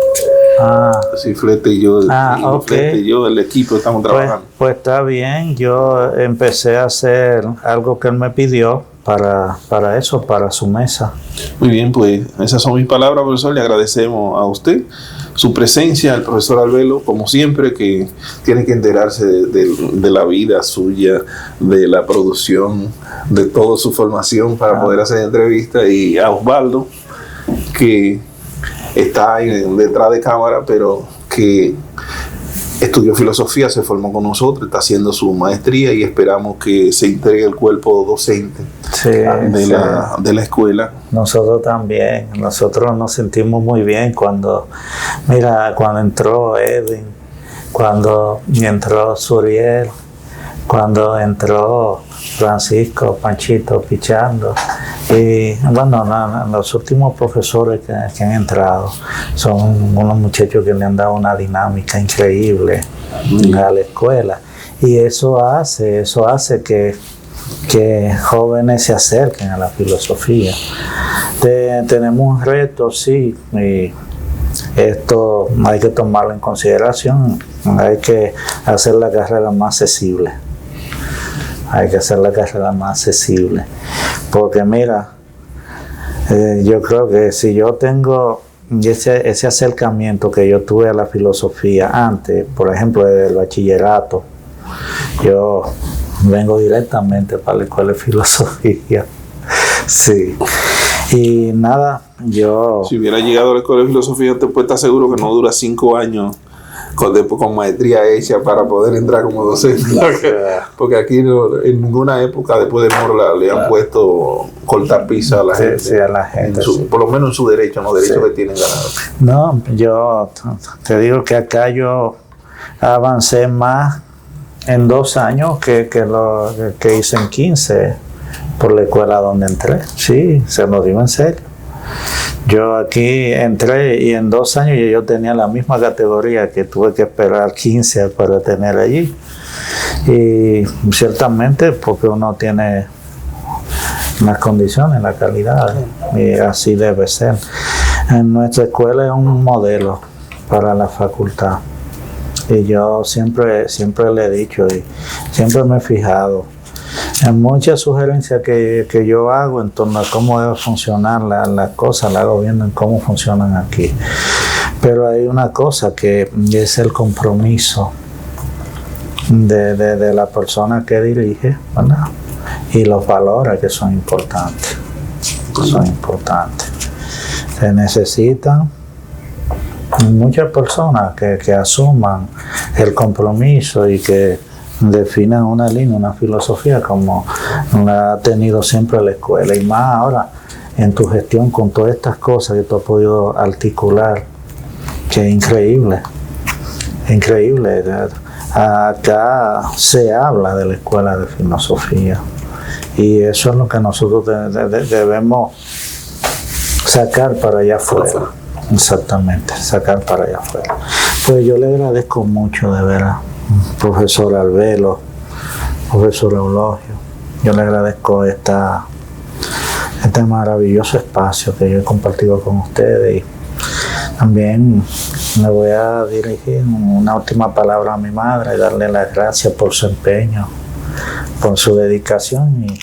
Sí, Flete y yo, okay. Flete y yo, el equipo, estamos trabajando. Pues está bien, yo empecé a hacer algo que él me pidió para eso, para su mesa. Muy bien, pues esas son mis palabras, profesor. Le agradecemos a usted su presencia, al profesor Albelo, como siempre, que tiene que enterarse de la vida suya, de la producción, de toda su formación para poder hacer entrevistas, y a Osvaldo, que está ahí detrás de cámara, pero que estudió filosofía, se formó con nosotros, está haciendo su maestría y esperamos que se integre el cuerpo docente de la escuela. Nosotros también, nosotros nos sentimos muy bien cuando entró Edwin, cuando entró Suriel, cuando entró Francisco, Panchito, Pichando. Y bueno, los últimos profesores que han entrado son unos muchachos que le han dado una dinámica increíble a la escuela. Y eso hace que jóvenes se acerquen a la filosofía. Tenemos un reto, sí, y esto hay que tomarlo en consideración. Hay que hacer la carrera más accesible. Porque mira, yo creo que si yo tengo ese acercamiento que yo tuve a la filosofía antes, por ejemplo, desde el bachillerato, yo vengo directamente para la escuela de filosofía. Sí. Y nada, si hubiera llegado a la escuela de filosofía, usted puede estar seguro que no dura 5 años con maestría hecha para poder entrar como docente. Porque aquí en ninguna época después de Morla le han puesto cortar pizza a la gente. Sí, a la gente. Por lo menos en su derecho, no derechos que tienen ganado. No, yo te digo que acá yo avancé más en 2 años que hice en 15 por la escuela donde entré. Sí, se lo digo en serio. Yo aquí entré y en 2 años yo tenía la misma categoría que tuve que esperar 15 para tener allí. Y ciertamente porque uno tiene las condiciones, la calidad, y así debe ser. En nuestra escuela es un modelo para la facultad. Y yo siempre le he dicho y siempre me he fijado en muchas sugerencias que yo hago en torno a cómo debe funcionar las cosas, las hago viendo en cómo funcionan aquí. Pero hay una cosa que es el compromiso de la persona que dirige, ¿verdad? Y los valores que son importantes. Se necesitan muchas personas que asuman el compromiso y que definan una línea, una filosofía como la ha tenido siempre la escuela, y más ahora en tu gestión con todas estas cosas que tú has podido articular, que es increíble. Acá se habla de la escuela de filosofía y eso es lo que nosotros debemos sacar para allá afuera. Exactamente, sacar para allá afuera. Pues yo le agradezco mucho, de veras, profesor Albelo, profesor Eulogio. Yo le agradezco este maravilloso espacio que yo he compartido con ustedes, y también me voy a dirigir una última palabra a mi madre y darle las gracias por su empeño, por su dedicación y